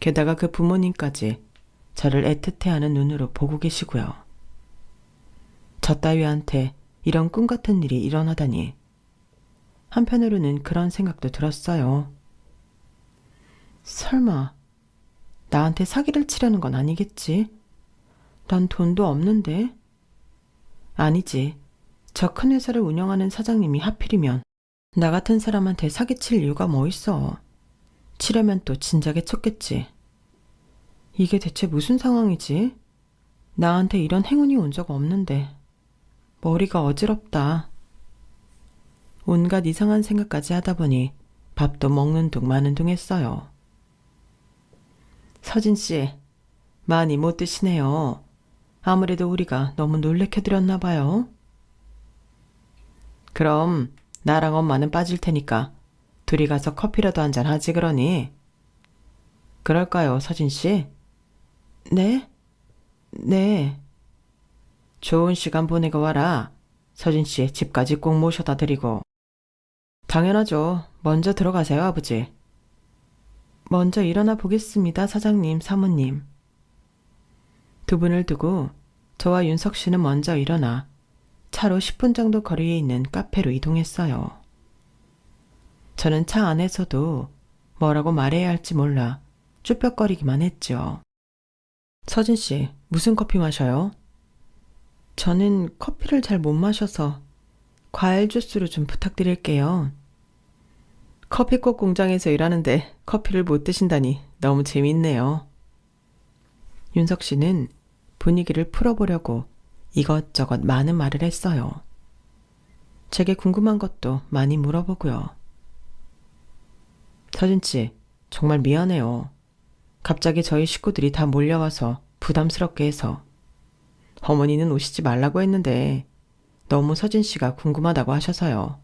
게다가 그 부모님까지 저를 애틋해하는 눈으로 보고 계시고요. 저 따위한테 이런 꿈 같은 일이 일어나다니. 한편으로는 그런 생각도 들었어요. 설마 나한테 사기를 치려는 건 아니겠지? 난 돈도 없는데. 아니지. 저 큰 회사를 운영하는 사장님이 하필이면 나 같은 사람한테 사기칠 이유가 뭐 있어. 치려면 또 진작에 쳤겠지. 이게 대체 무슨 상황이지? 나한테 이런 행운이 온 적 없는데 머리가 어지럽다. 온갖 이상한 생각까지 하다 보니 밥도 먹는 둥 마는 둥 했어요. 서진 씨, 많이 못 드시네요. 아무래도 우리가 너무 놀래켜드렸나 봐요. 그럼 나랑 엄마는 빠질 테니까 둘이 가서 커피라도 한잔 하지 그러니? 그럴까요, 서진 씨? 네? 네. 좋은 시간 보내고 와라. 서진 씨 집까지 꼭 모셔다 드리고. 당연하죠. 먼저 들어가세요, 아버지. 먼저 일어나 보겠습니다, 사장님, 사모님. 두 분을 두고 저와 윤석 씨는 먼저 일어나 차로 10분 정도 거리에 있는 카페로 이동했어요. 저는 차 안에서도 뭐라고 말해야 할지 몰라 쭈뼛거리기만 했죠. 서진 씨, 무슨 커피 마셔요? 저는 커피를 잘 못 마셔서 과일 주스로 좀 부탁드릴게요. 커피꽃 공장에서 일하는데 커피를 못 드신다니 너무 재밌네요. 윤석 씨는 분위기를 풀어보려고 이것저것 많은 말을 했어요. 제게 궁금한 것도 많이 물어보고요. 서진 씨, 정말 미안해요. 갑자기 저희 식구들이 다 몰려와서 부담스럽게 해서. 어머니는 오시지 말라고 했는데 너무 서진 씨가 궁금하다고 하셔서요.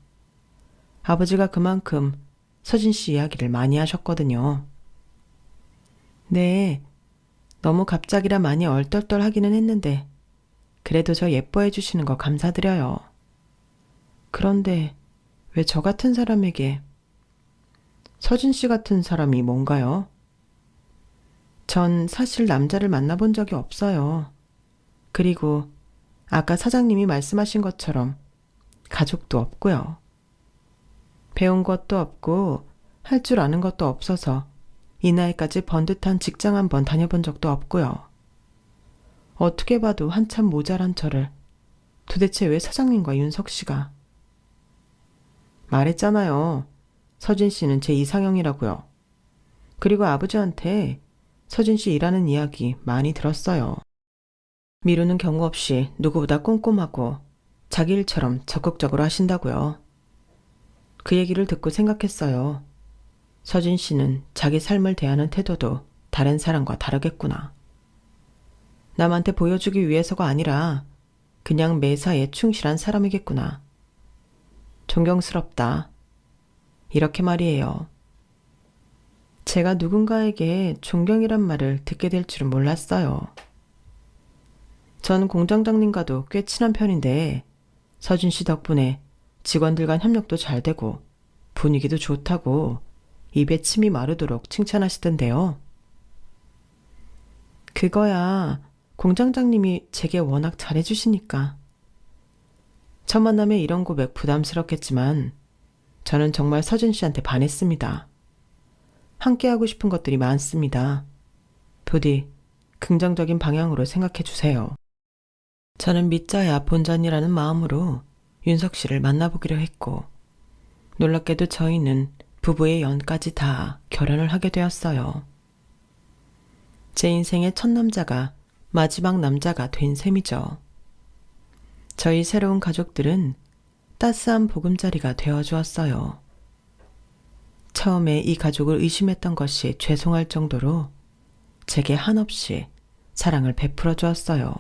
아버지가 그만큼 서진 씨 이야기를 많이 하셨거든요. 네, 너무 갑자기라 많이 얼떨떨 하기는 했는데 그래도 저 예뻐해 주시는 거 감사드려요. 그런데 왜 저 같은 사람에게 서진 씨 같은 사람이 뭔가요? 전 사실 남자를 만나본 적이 없어요. 그리고 아까 사장님이 말씀하신 것처럼 가족도 없고요. 배운 것도 없고 할 줄 아는 것도 없어서 이 나이까지 번듯한 직장 한번 다녀본 적도 없고요. 어떻게 봐도 한참 모자란 저를 도대체 왜 사장님과 윤석 씨가. 말했잖아요. 서진 씨는 제 이상형이라고요. 그리고 아버지한테 서진 씨 일하는 이야기 많이 들었어요. 미루는 경우 없이 누구보다 꼼꼼하고 자기 일처럼 적극적으로 하신다고요. 그 얘기를 듣고 생각했어요. 서진 씨는 자기 삶을 대하는 태도도 다른 사람과 다르겠구나. 남한테 보여주기 위해서가 아니라 그냥 매사에 충실한 사람이겠구나. 존경스럽다. 이렇게 말이에요. 제가 누군가에게 존경이란 말을 듣게 될 줄은 몰랐어요. 전 공장장님과도 꽤 친한 편인데 서진 씨 덕분에 직원들 간 협력도 잘 되고 분위기도 좋다고 입에 침이 마르도록 칭찬하시던데요. 그거야 공장장님이 제게 워낙 잘해주시니까. 첫 만남에 이런 고백 부담스럽겠지만 저는 정말 서진 씨한테 반했습니다. 함께하고 싶은 것들이 많습니다. 부디 긍정적인 방향으로 생각해 주세요. 저는 믿자야 본전이라는 마음으로 윤석 씨를 만나보기로 했고 놀랍게도 저희는 부부의 연까지 다 결혼을 하게 되었어요. 제 인생의 첫 남자가 마지막 남자가 된 셈이죠. 저희 새로운 가족들은 따스한 보금자리가 되어주었어요. 처음에 이 가족을 의심했던 것이 죄송할 정도로 제게 한없이 사랑을 베풀어 주었어요.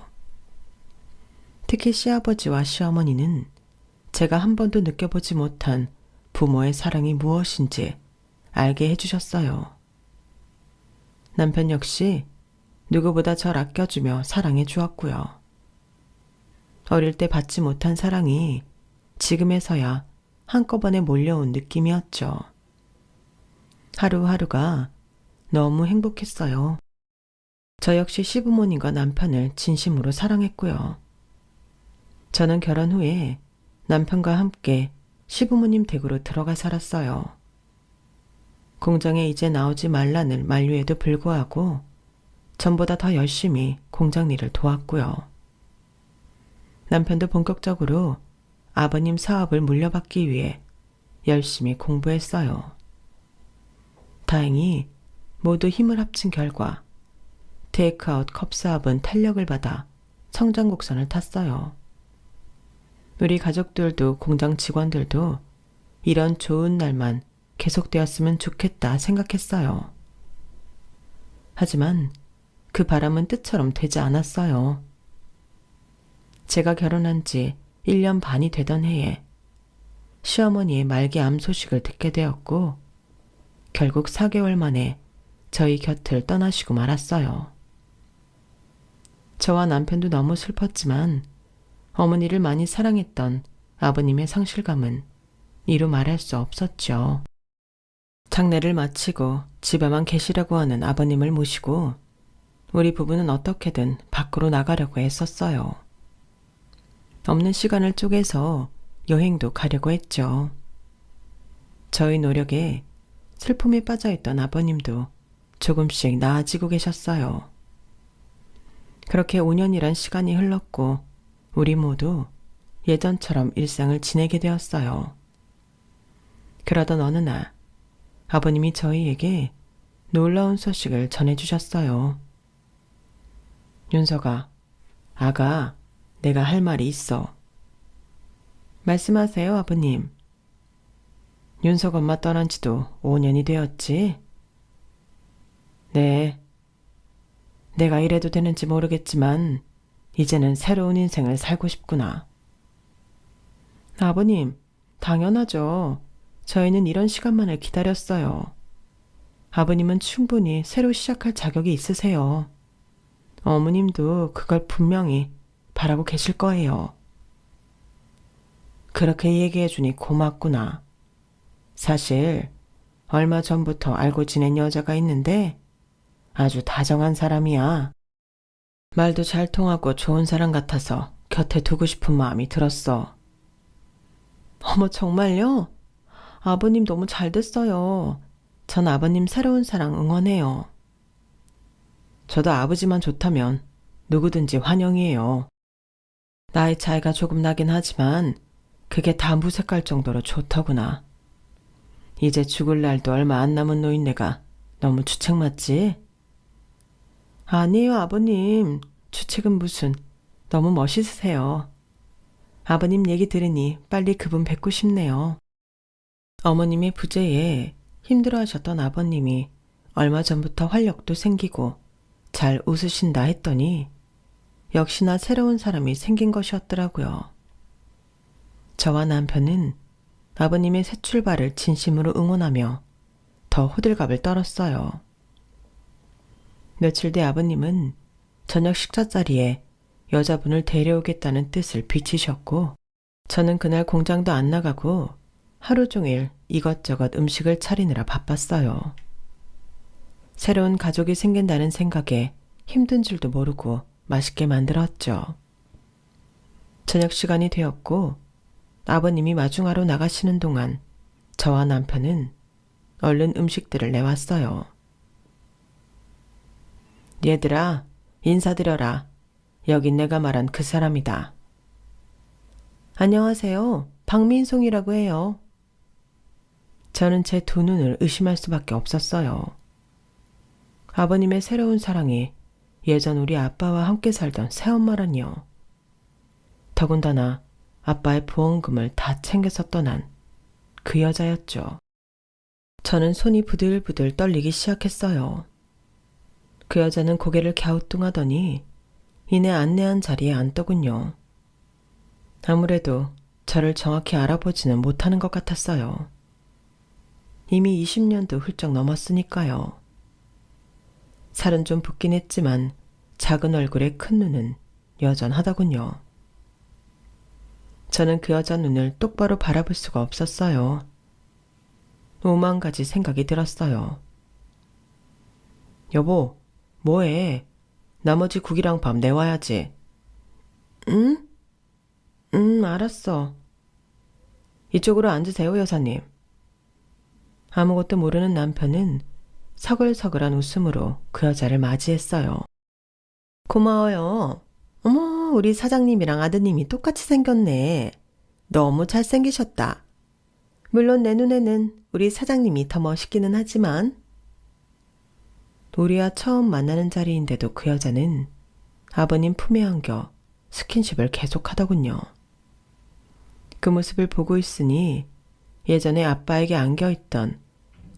특히 시아버지와 시어머니는 제가 한 번도 느껴보지 못한 부모의 사랑이 무엇인지 알게 해주셨어요. 남편 역시 누구보다 절 아껴주며 사랑해 주었고요. 어릴 때 받지 못한 사랑이 지금에서야 한꺼번에 몰려온 느낌이었죠. 하루하루가 너무 행복했어요. 저 역시 시부모님과 남편을 진심으로 사랑했고요. 저는 결혼 후에 남편과 함께 시부모님 댁으로 들어가 살았어요. 공장에 이제 나오지 말라는 만류에도 불구하고 전보다 더 열심히 공장 일을 도왔고요. 남편도 본격적으로 아버님 사업을 물려받기 위해 열심히 공부했어요. 다행히 모두 힘을 합친 결과 테이크아웃 컵 사업은 탄력을 받아 성장 곡선을 탔어요. 우리 가족들도 공장 직원들도 이런 좋은 날만 계속되었으면 좋겠다 생각했어요. 하지만 그 바람은 뜻처럼 되지 않았어요. 제가 결혼한 지 1년 반이 되던 해에 시어머니의 말기암 소식을 듣게 되었고 결국 4개월 만에 저희 곁을 떠나시고 말았어요. 저와 남편도 너무 슬펐지만 어머니를 많이 사랑했던 아버님의 상실감은 이루 말할 수 없었죠. 장례를 마치고 집에만 계시려고 하는 아버님을 모시고 우리 부부는 어떻게든 밖으로 나가려고 애썼어요. 없는 시간을 쪼개서 여행도 가려고 했죠. 저희 노력에 슬픔에 빠져있던 아버님도 조금씩 나아지고 계셨어요. 그렇게 5년이란 시간이 흘렀고 우리 모두 예전처럼 일상을 지내게 되었어요. 그러던 어느 날 아버님이 저희에게 놀라운 소식을 전해주셨어요. 윤서가, 아가, 내가 할 말이 있어. 말씀하세요, 아버님. 윤석 엄마 떠난 지도 5년이 되었지? 네. 내가 이래도 되는지 모르겠지만 이제는 새로운 인생을 살고 싶구나. 아버님, 당연하죠. 저희는 이런 시간만을 기다렸어요. 아버님은 충분히 새로 시작할 자격이 있으세요. 어머님도 그걸 분명히 바라고 계실 거예요. 그렇게 얘기해주니 고맙구나. 사실 얼마 전부터 알고 지낸 여자가 있는데 아주 다정한 사람이야. 말도 잘 통하고 좋은 사람 같아서 곁에 두고 싶은 마음이 들었어. 어머, 정말요? 아버님 너무 잘 됐어요. 전 아버님 새로운 사랑 응원해요. 저도 아버지만 좋다면 누구든지 환영이에요. 나이 차이가 조금 나긴 하지만 그게 다 무색할 정도로 좋더구나. 이제 죽을 날도 얼마 안 남은 노인네가 너무 주책 맞지? 아니에요, 아버님. 주책은 무슨. 너무 멋있으세요. 아버님 얘기 들으니 빨리 그분 뵙고 싶네요. 어머님의 부재에 힘들어하셨던 아버님이 얼마 전부터 활력도 생기고 잘 웃으신다 했더니 역시나 새로운 사람이 생긴 것이었더라고요. 저와 남편은 아버님의 새 출발을 진심으로 응원하며 더 호들갑을 떨었어요. 며칠 뒤 아버님은 저녁 식사 자리에 여자분을 데려오겠다는 뜻을 비치셨고 저는 그날 공장도 안 나가고 하루 종일 이것저것 음식을 차리느라 바빴어요. 새로운 가족이 생긴다는 생각에 힘든 줄도 모르고 맛있게 만들었죠. 저녁 시간이 되었고 아버님이 마중하러 나가시는 동안 저와 남편은 얼른 음식들을 내왔어요. 얘들아, 인사드려라. 여긴 내가 말한 그 사람이다. 안녕하세요. 박민송이라고 해요. 저는 제 두 눈을 의심할 수밖에 없었어요. 아버님의 새로운 사랑이 예전 우리 아빠와 함께 살던 새엄마라니요. 더군다나 아빠의 보험금을 다 챙겨서 떠난 그 여자였죠. 저는 손이 부들부들 떨리기 시작했어요. 그 여자는 고개를 갸우뚱하더니 이내 안내한 자리에 앉더군요. 아무래도 저를 정확히 알아보지는 못하는 것 같았어요. 이미 20년도 훌쩍 넘었으니까요. 살은 좀 붓긴 했지만 작은 얼굴에 큰 눈은 여전하더군요. 저는 그 여자 눈을 똑바로 바라볼 수가 없었어요. 오만 가지 생각이 들었어요. 여보, 뭐해? 나머지 국이랑 밥 내와야지. 응? 알았어. 이쪽으로 앉으세요, 여사님. 아무것도 모르는 남편은 서글서글한 웃음으로 그 여자를 맞이했어요. 고마워요. 어머, 우리 사장님이랑 아드님이 똑같이 생겼네. 너무 잘생기셨다. 물론 내 눈에는 우리 사장님이 더 멋있기는 하지만. 우리와 처음 만나는 자리인데도 그 여자는 아버님 품에 안겨 스킨십을 계속하더군요. 그 모습을 보고 있으니 예전에 아빠에게 안겨있던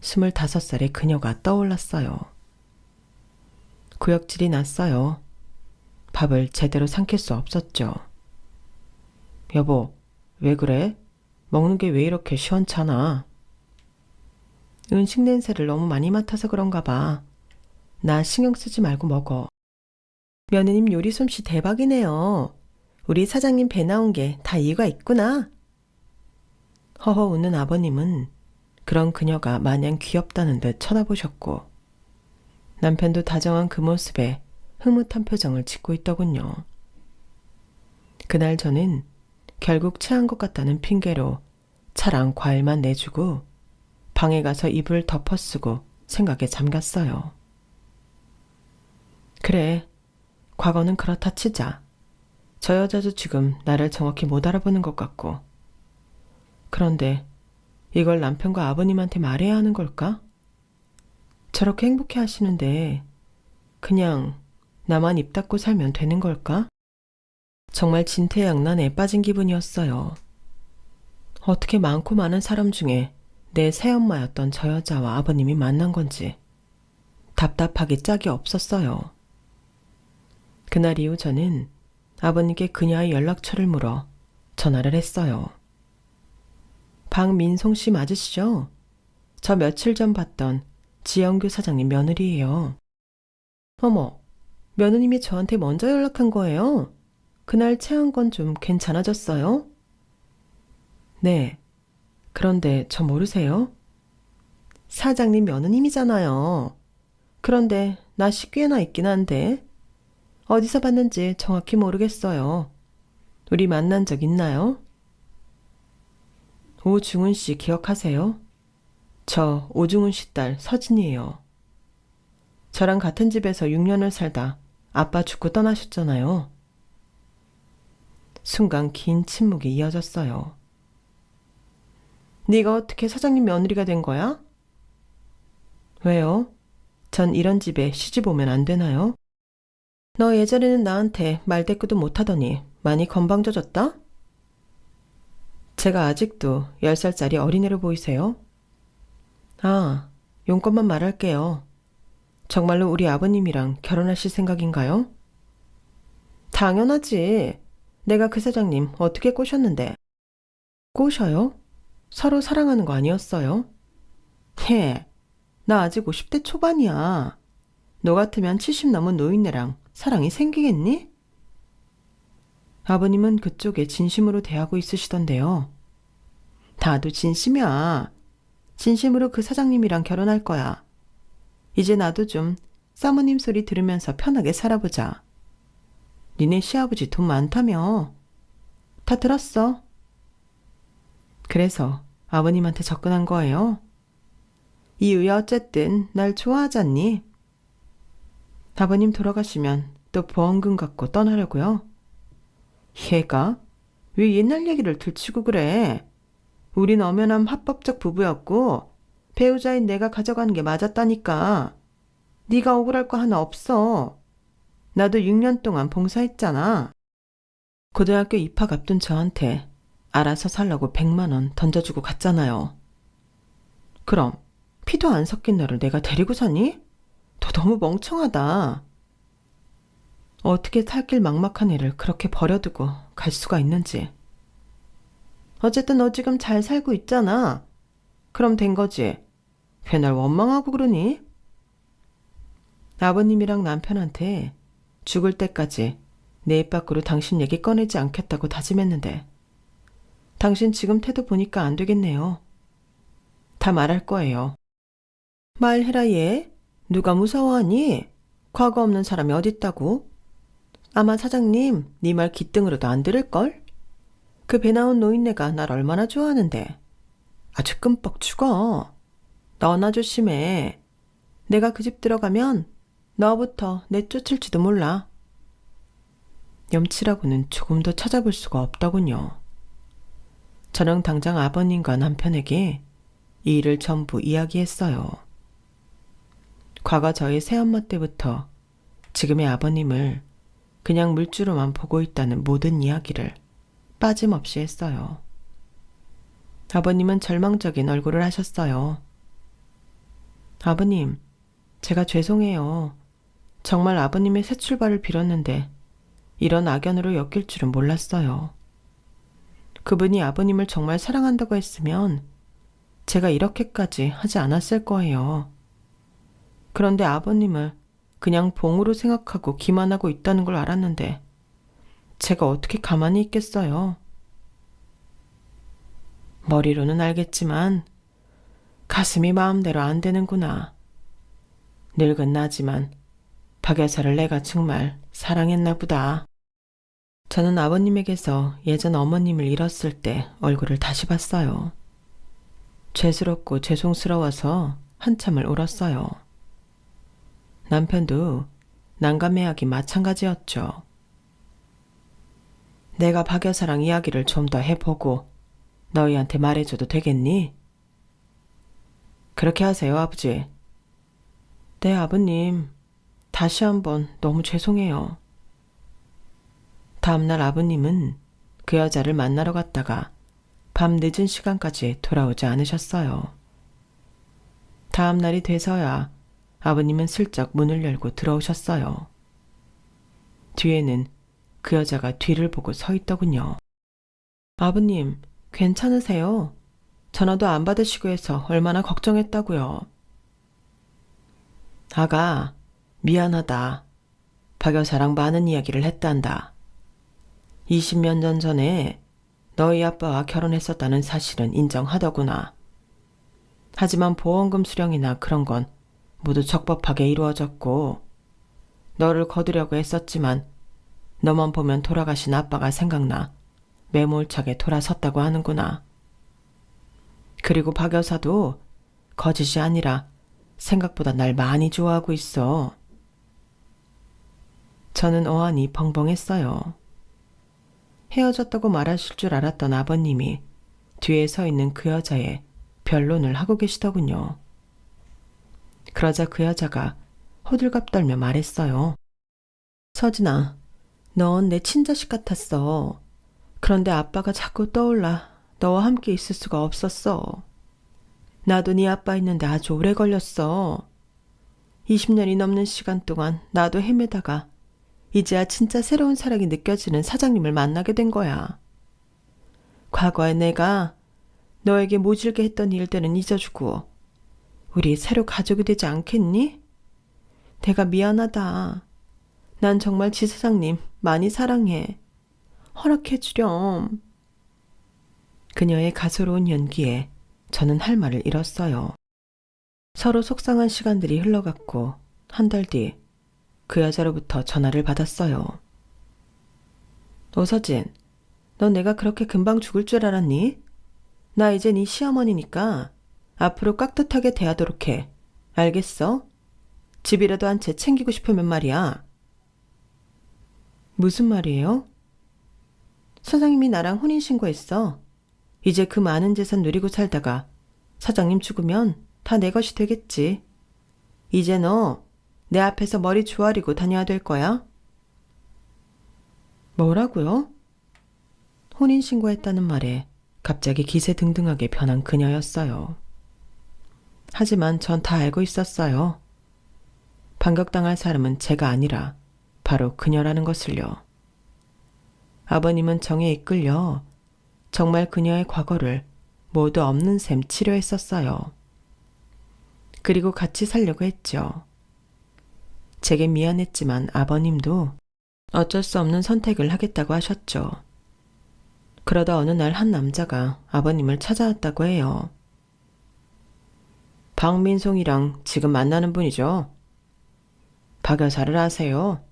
25살의 그녀가 떠올랐어요. 구역질이 났어요. 밥을 제대로 삼킬 수 없었죠. 여보, 왜 그래? 먹는 게 왜 이렇게 시원찮아? 음식 냄새를 너무 많이 맡아서 그런가 봐. 나 신경 쓰지 말고 먹어. 며느님 요리 솜씨 대박이네요. 우리 사장님 배 나온 게 다 이유가 있구나. 허허 웃는 아버님은 그런 그녀가 마냥 귀엽다는 듯 쳐다보셨고 남편도 다정한 그 모습에 흐뭇한 표정을 짓고 있더군요. 그날 저는 결국 체한 것 같다는 핑계로 차랑 과일만 내주고 방에 가서 이불 덮어쓰고 생각에 잠겼어요. 그래, 과거는 그렇다 치자. 저 여자도 지금 나를 정확히 못 알아보는 것 같고. 그런데 이걸 남편과 아버님한테 말해야 하는 걸까? 저렇게 행복해 하시는데 그냥 나만 입 닫고 살면 되는 걸까? 정말 진퇴양난에 빠진 기분이었어요. 어떻게 많고 많은 사람 중에 내 새엄마였던 저 여자와 아버님이 만난 건지 답답하기 짝이 없었어요. 그날 이후 저는 아버님께 그녀의 연락처를 물어 전화를 했어요. 박민송 씨 맞으시죠? 저 며칠 전 봤던 지영규 사장님 며느리예요. 어머, 며느님이 저한테 먼저 연락한 거예요? 그날 체한 건 좀 괜찮아졌어요? 네. 그런데 저 모르세요? 사장님 며느님이잖아요. 그런데 낯이 꽤나 있긴 한데 어디서 봤는지 정확히 모르겠어요. 우리 만난 적 있나요? 오중훈 씨 기억하세요? 저 오중훈 씨 딸 서진이에요. 저랑 같은 집에서 6년을 살다 아빠 죽고 떠나셨잖아요. 순간 긴 침묵이 이어졌어요. 네가 어떻게 사장님 며느리가 된 거야? 왜요? 전 이런 집에 시집 오면 안 되나요? 너 예전에는 나한테 말대꾸도 못하더니 많이 건방져졌다? 제가 아직도 10살짜리 어린애로 보이세요? 아, 용건만 말할게요. 정말로 우리 아버님이랑 결혼하실 생각인가요? 당연하지. 내가 그 사장님 어떻게 꼬셨는데. 꼬셔요? 서로 사랑하는 거 아니었어요? 나 아직 50대 초반이야. 너 같으면 70 넘은 노인네랑 사랑이 생기겠니? 아버님은 그쪽에 진심으로 대하고 있으시던데요. 나도 진심이야. 진심으로 그 사장님이랑 결혼할 거야. 이제 나도 좀 사모님 소리 들으면서 편하게 살아보자. 니네 시아버지 돈 많다며. 다 들었어. 그래서 아버님한테 접근한 거예요. 이유야 어쨌든 날 좋아하잖니. 아버님 돌아가시면 또 보험금 갖고 떠나려고요. 얘가 왜 옛날 얘기를 들추고 그래. 우린 엄연한 합법적 부부였고 배우자인 내가 가져가는 게 맞았다니까. 네가 억울할 거 하나 없어. 나도 6년 동안 봉사했잖아. 고등학교 입학 앞둔 저한테 알아서 살라고 100만 원 던져주고 갔잖아요. 그럼 피도 안 섞인 너를 내가 데리고 사니? 너 너무 멍청하다. 어떻게 살길 막막한 애를 그렇게 버려두고 갈 수가 있는지. 어쨌든 너 지금 잘 살고 있잖아. 그럼 된 거지. 왜 날 원망하고 그러니? 아버님이랑 남편한테 죽을 때까지 내 입 밖으로 당신 얘기 꺼내지 않겠다고 다짐했는데 당신 지금 태도 보니까 안 되겠네요. 다 말할 거예요. 말해라 얘. 누가 무서워하니? 과거 없는 사람이 어딨다고? 아마 사장님 네 말 기등으로도 안 들을걸? 그 배 나온 노인네가 날 얼마나 좋아하는데. 아주 끔뻑 죽어. 너나 조심해. 내가 그 집 들어가면 너부터 내쫓을지도 몰라. 염치라고는 조금도 찾아볼 수가 없더군요. 저는 당장 아버님과 남편에게 이 일을 전부 이야기했어요. 과거 저희 새엄마 때부터 지금의 아버님을 그냥 물주로만 보고 있다는 모든 이야기를 빠짐없이 했어요. 아버님은 절망적인 얼굴을 하셨어요. 아버님, 제가 죄송해요. 정말 아버님의 새 출발을 빌었는데 이런 악연으로 엮일 줄은 몰랐어요. 그분이 아버님을 정말 사랑한다고 했으면 제가 이렇게까지 하지 않았을 거예요. 그런데 아버님을 그냥 봉으로 생각하고 기만하고 있다는 걸 알았는데 제가 어떻게 가만히 있겠어요? 머리로는 알겠지만 가슴이 마음대로 안 되는구나. 늙은 나지만 박 여사를 내가 정말 사랑했나 보다. 저는 아버님에게서 예전 어머님을 잃었을 때 얼굴을 다시 봤어요. 죄스럽고 죄송스러워서 한참을 울었어요. 남편도 난감해하기 마찬가지였죠. 내가 박 여사랑 이야기를 좀 더 해보고 너희한테 말해줘도 되겠니? 그렇게 하세요, 아버지. 네, 아버님. 다시 한번 너무 죄송해요. 다음날 아버님은 그 여자를 만나러 갔다가 밤 늦은 시간까지 돌아오지 않으셨어요. 다음날이 돼서야 아버님은 슬쩍 문을 열고 들어오셨어요. 뒤에는 그 여자가 뒤를 보고 서 있더군요. 아버님, 괜찮으세요? 전화도 안 받으시고 해서 얼마나 걱정했다고요. 아가, 미안하다. 박 여사랑 많은 이야기를 했단다. 20몇 년 전에 너희 아빠와 결혼했었다는 사실은 인정하더구나. 하지만 보험금 수령이나 그런 건 모두 적법하게 이루어졌고 너를 거두려고 했었지만 너만 보면 돌아가신 아빠가 생각나 매몰차게 돌아섰다고 하는구나. 그리고 박 여사도 거짓이 아니라 생각보다 날 많이 좋아하고 있어. 저는 어안이 벙벙했어요. 헤어졌다고 말하실 줄 알았던 아버님이 뒤에 서 있는 그 여자의 변론을 하고 계시더군요. 그러자 그 여자가 호들갑 떨며 말했어요. 서진아, 넌 내 친자식 같았어. 그런데 아빠가 자꾸 떠올라 너와 함께 있을 수가 없었어. 나도 네 아빠 있는데 아주 오래 걸렸어. 20년이 넘는 시간 동안 나도 헤매다가 이제야 진짜 새로운 사랑이 느껴지는 사장님을 만나게 된 거야. 과거에 내가 너에게 모질게 했던 일들은 잊어주고 우리 새로 가족이 되지 않겠니? 내가 미안하다. 난 정말 지 사장님 많이 사랑해. 허락해 주렴. 그녀의 가소로운 연기에 저는 할 말을 잃었어요. 서로 속상한 시간들이 흘러갔고 한 달 뒤 그 여자로부터 전화를 받았어요. 오서진, 넌 내가 그렇게 금방 죽을 줄 알았니? 나 이제 네 시어머니니까 앞으로 깍듯하게 대하도록 해. 알겠어? 집이라도 한 채 챙기고 싶으면 말이야. 무슨 말이에요? 사장님이 나랑 혼인신고했어. 이제 그 많은 재산 누리고 살다가 사장님 죽으면 다 내 것이 되겠지. 이제 너 내 앞에서 머리 조아리고 다녀야 될 거야. 뭐라고요? 혼인신고했다는 말에 갑자기 기세등등하게 변한 그녀였어요. 하지만 전 다 알고 있었어요. 반격당할 사람은 제가 아니라 바로 그녀라는 것을요. 아버님은 정에 이끌려 정말 그녀의 과거를 모두 없는 셈 치료했었어요. 그리고 같이 살려고 했죠. 제게 미안했지만 아버님도 어쩔 수 없는 선택을 하겠다고 하셨죠. 그러다 어느 날 한 남자가 아버님을 찾아왔다고 해요. 박민송이랑 지금 만나는 분이죠? 박 여사를 아세요?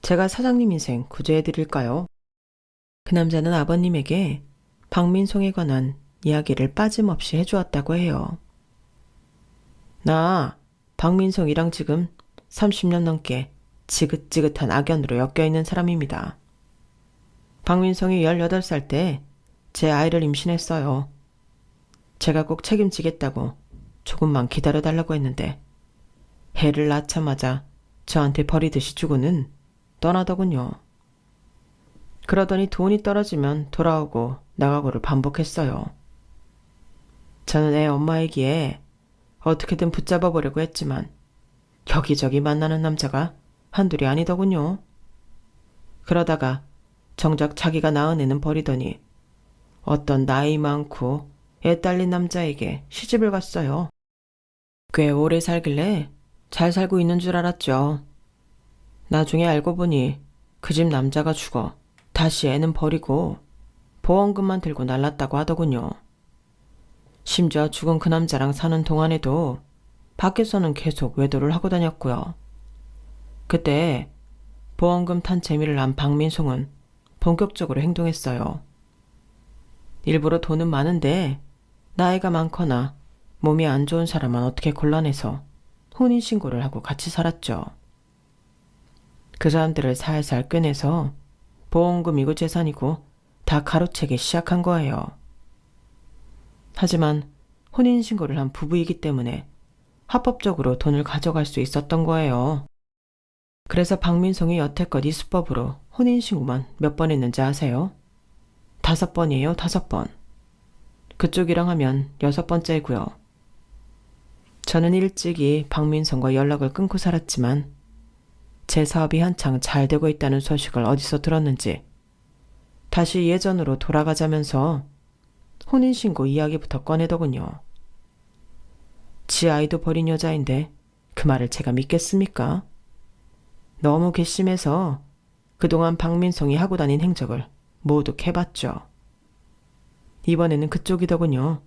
제가 사장님 인생 구제해드릴까요? 그 남자는 아버님에게 박민송에 관한 이야기를 빠짐없이 해주었다고 해요. 나 박민송이랑 지금 30년 넘게 지긋지긋한 악연으로 엮여있는 사람입니다. 박민성이 18살 때 제 아이를 임신했어요. 제가 꼭 책임지겠다고 조금만 기다려달라고 했는데 애를 낳자마자 저한테 버리듯이 주고는 떠나더군요. 그러더니 돈이 떨어지면 돌아오고 나가고를 반복했어요. 저는 애 엄마이기에 어떻게든 붙잡아 보려고 했지만 여기저기 만나는 남자가 한둘이 아니더군요. 그러다가 정작 자기가 낳은 애는 버리더니 어떤 나이 많고 애 딸린 남자에게 시집을 갔어요. 꽤 오래 살길래 잘 살고 있는 줄 알았죠. 나중에 알고 보니 그 집 남자가 죽어 다시 애는 버리고 보험금만 들고 날랐다고 하더군요. 심지어 죽은 그 남자랑 사는 동안에도 밖에서는 계속 외도를 하고 다녔고요. 그때 보험금 탄 재미를 안 박민송은 본격적으로 행동했어요. 일부러 돈은 많은데 나이가 많거나 몸이 안 좋은 사람만 어떻게 골라내서 혼인신고를 하고 같이 살았죠. 그 사람들을 살살 꿰내서 보험금이고 재산이고 다 가로채기 시작한 거예요. 하지만 혼인신고를 한 부부이기 때문에 합법적으로 돈을 가져갈 수 있었던 거예요. 그래서 박민성이 여태껏 이 수법으로 혼인신고만 몇 번 했는지 아세요? 5번이에요, 5번. 그쪽이랑 하면 6번째고요. 저는 일찍이 박민성과 연락을 끊고 살았지만 제 사업이 한창 잘 되고 있다는 소식을 어디서 들었는지 다시 예전으로 돌아가자면서 혼인신고 이야기부터 꺼내더군요. 지 아이도 버린 여자인데 그 말을 제가 믿겠습니까? 너무 괘씸해서 그동안 박민성이 하고 다닌 행적을 모두 캐봤죠. 이번에는 그쪽이더군요.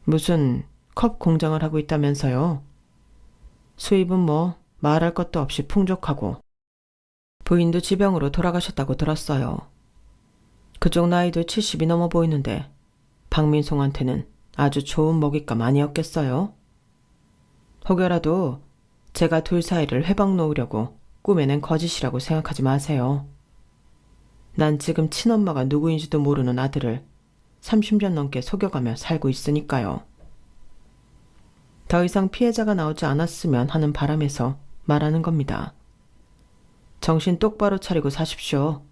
무슨 컵 공장을 하고 있다면서요. 수입은 뭐 말할 것도 없이 풍족하고 부인도 지병으로 돌아가셨다고 들었어요. 그쪽 나이도 70이 넘어 보이는데 박민송한테는 아주 좋은 먹잇감 아니었겠어요? 혹여라도 제가 둘 사이를 회방 놓으려고 꾸며낸 거짓이라고 생각하지 마세요. 난 지금 친엄마가 누구인지도 모르는 아들을 30년 넘게 속여가며 살고 있으니까요. 더 이상 피해자가 나오지 않았으면 하는 바람에서 말하는 겁니다. 정신 똑바로 차리고 사십시오.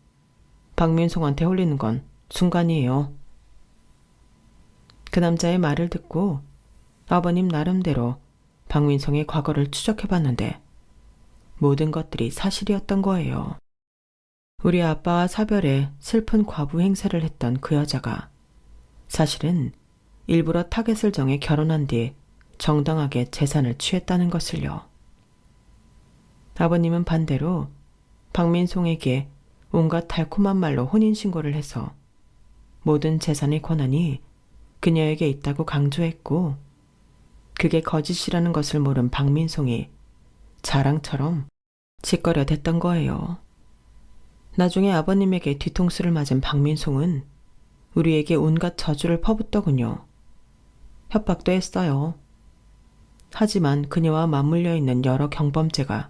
박민송한테 홀리는 건 순간이에요. 그 남자의 말을 듣고 아버님 나름대로 박민성의 과거를 추적해봤는데 모든 것들이 사실이었던 거예요. 우리 아빠와 사별해 슬픈 과부 행세를 했던 그 여자가 사실은 일부러 타겟을 정해 결혼한 뒤 정당하게 재산을 취했다는 것을요. 아버님은 반대로 박민송에게 온갖 달콤한 말로 혼인신고를 해서 모든 재산의 권한이 그녀에게 있다고 강조했고 그게 거짓이라는 것을 모른 박민송이 자랑처럼 짓거려 댔던 거예요. 나중에 아버님에게 뒤통수를 맞은 박민송은 우리에게 온갖 저주를 퍼붓더군요. 협박도 했어요. 하지만 그녀와 맞물려 있는 여러 경범죄가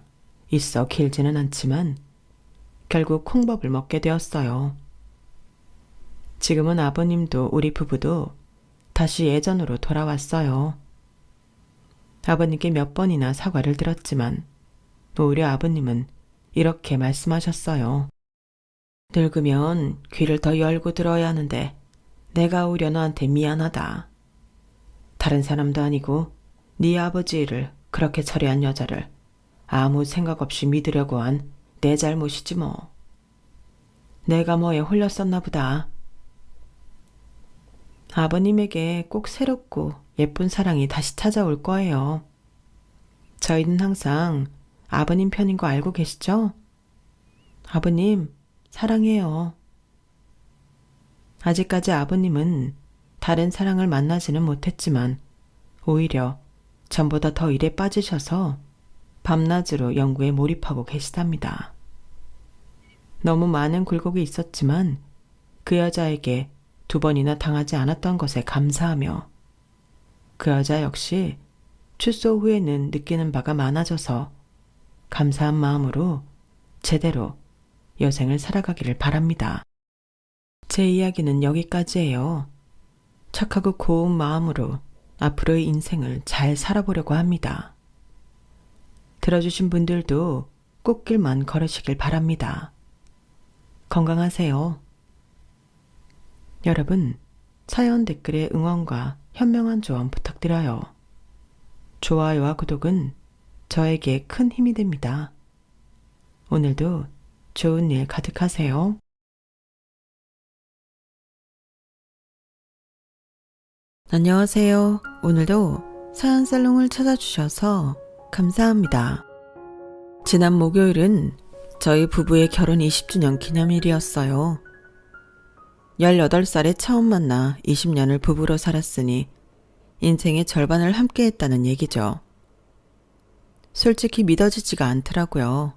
있어 길지는 않지만 결국 콩밥을 먹게 되었어요. 지금은 아버님도 우리 부부도 다시 예전으로 돌아왔어요. 아버님께 몇 번이나 사과를 드렸지만 오히려 아버님은 이렇게 말씀하셨어요. 늙으면 귀를 더 열고 들어야 하는데 내가 오히려 너한테 미안하다. 다른 사람도 아니고 네 아버지 일을 그렇게 처리한 여자를 아무 생각 없이 믿으려고 한 내 잘못이지 뭐. 내가 뭐에 홀렸었나 보다. 아버님에게 꼭 새롭고 예쁜 사랑이 다시 찾아올 거예요. 저희는 항상 아버님 편인 거 알고 계시죠? 아버님, 사랑해요. 아직까지 아버님은 다른 사랑을 만나지는 못했지만 오히려 전보다 더 일에 빠지셔서 밤낮으로 연구에 몰입하고 계시답니다. 너무 많은 굴곡이 있었지만 그 여자에게 2번이나 당하지 않았던 것에 감사하며 그 여자 역시 출소 후에는 느끼는 바가 많아져서 감사한 마음으로 제대로 여생을 살아가기를 바랍니다. 제 이야기는 여기까지예요. 착하고 고운 마음으로 앞으로의 인생을 잘 살아보려고 합니다. 들어주신 분들도 꽃길만 걸으시길 바랍니다. 건강하세요. 여러분, 사연 댓글에 응원과 현명한 조언 부탁드려요. 좋아요와 구독은 저에게 큰 힘이 됩니다. 오늘도 좋은 일 가득하세요. 안녕하세요. 오늘도 사연 살롱을 찾아주셔서 감사합니다. 지난 목요일은 저희 부부의 결혼 20주년 기념일이었어요. 18살에 처음 만나 20년을 부부로 살았으니 인생의 절반을 함께 했다는 얘기죠. 솔직히 믿어지지가 않더라고요.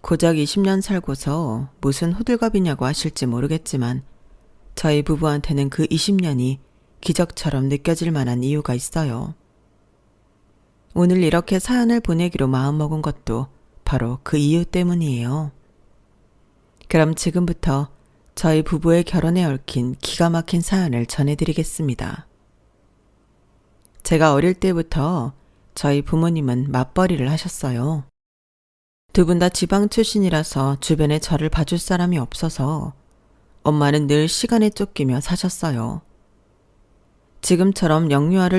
고작 20년 살고서 무슨 호들갑이냐고 하실지 모르겠지만 저희 부부한테는 그 20년이 기적처럼 느껴질 만한 이유가 있어요. 오늘 이렇게 사연을 보내기로 마음먹은 것도 바로 그 이유 때문이에요. 그럼 지금부터 저희 부부의 결혼에 얽힌 기가 막힌 사연을 전해드리겠습니다. 제가 어릴 때부터 저희 부모님은 맞벌이를 하셨어요. 두 분 다 지방 출신이라서 주변에 저를 봐줄 사람이 없어서 엄마는 늘 시간에 쫓기며 사셨어요. 지금처럼 영유아를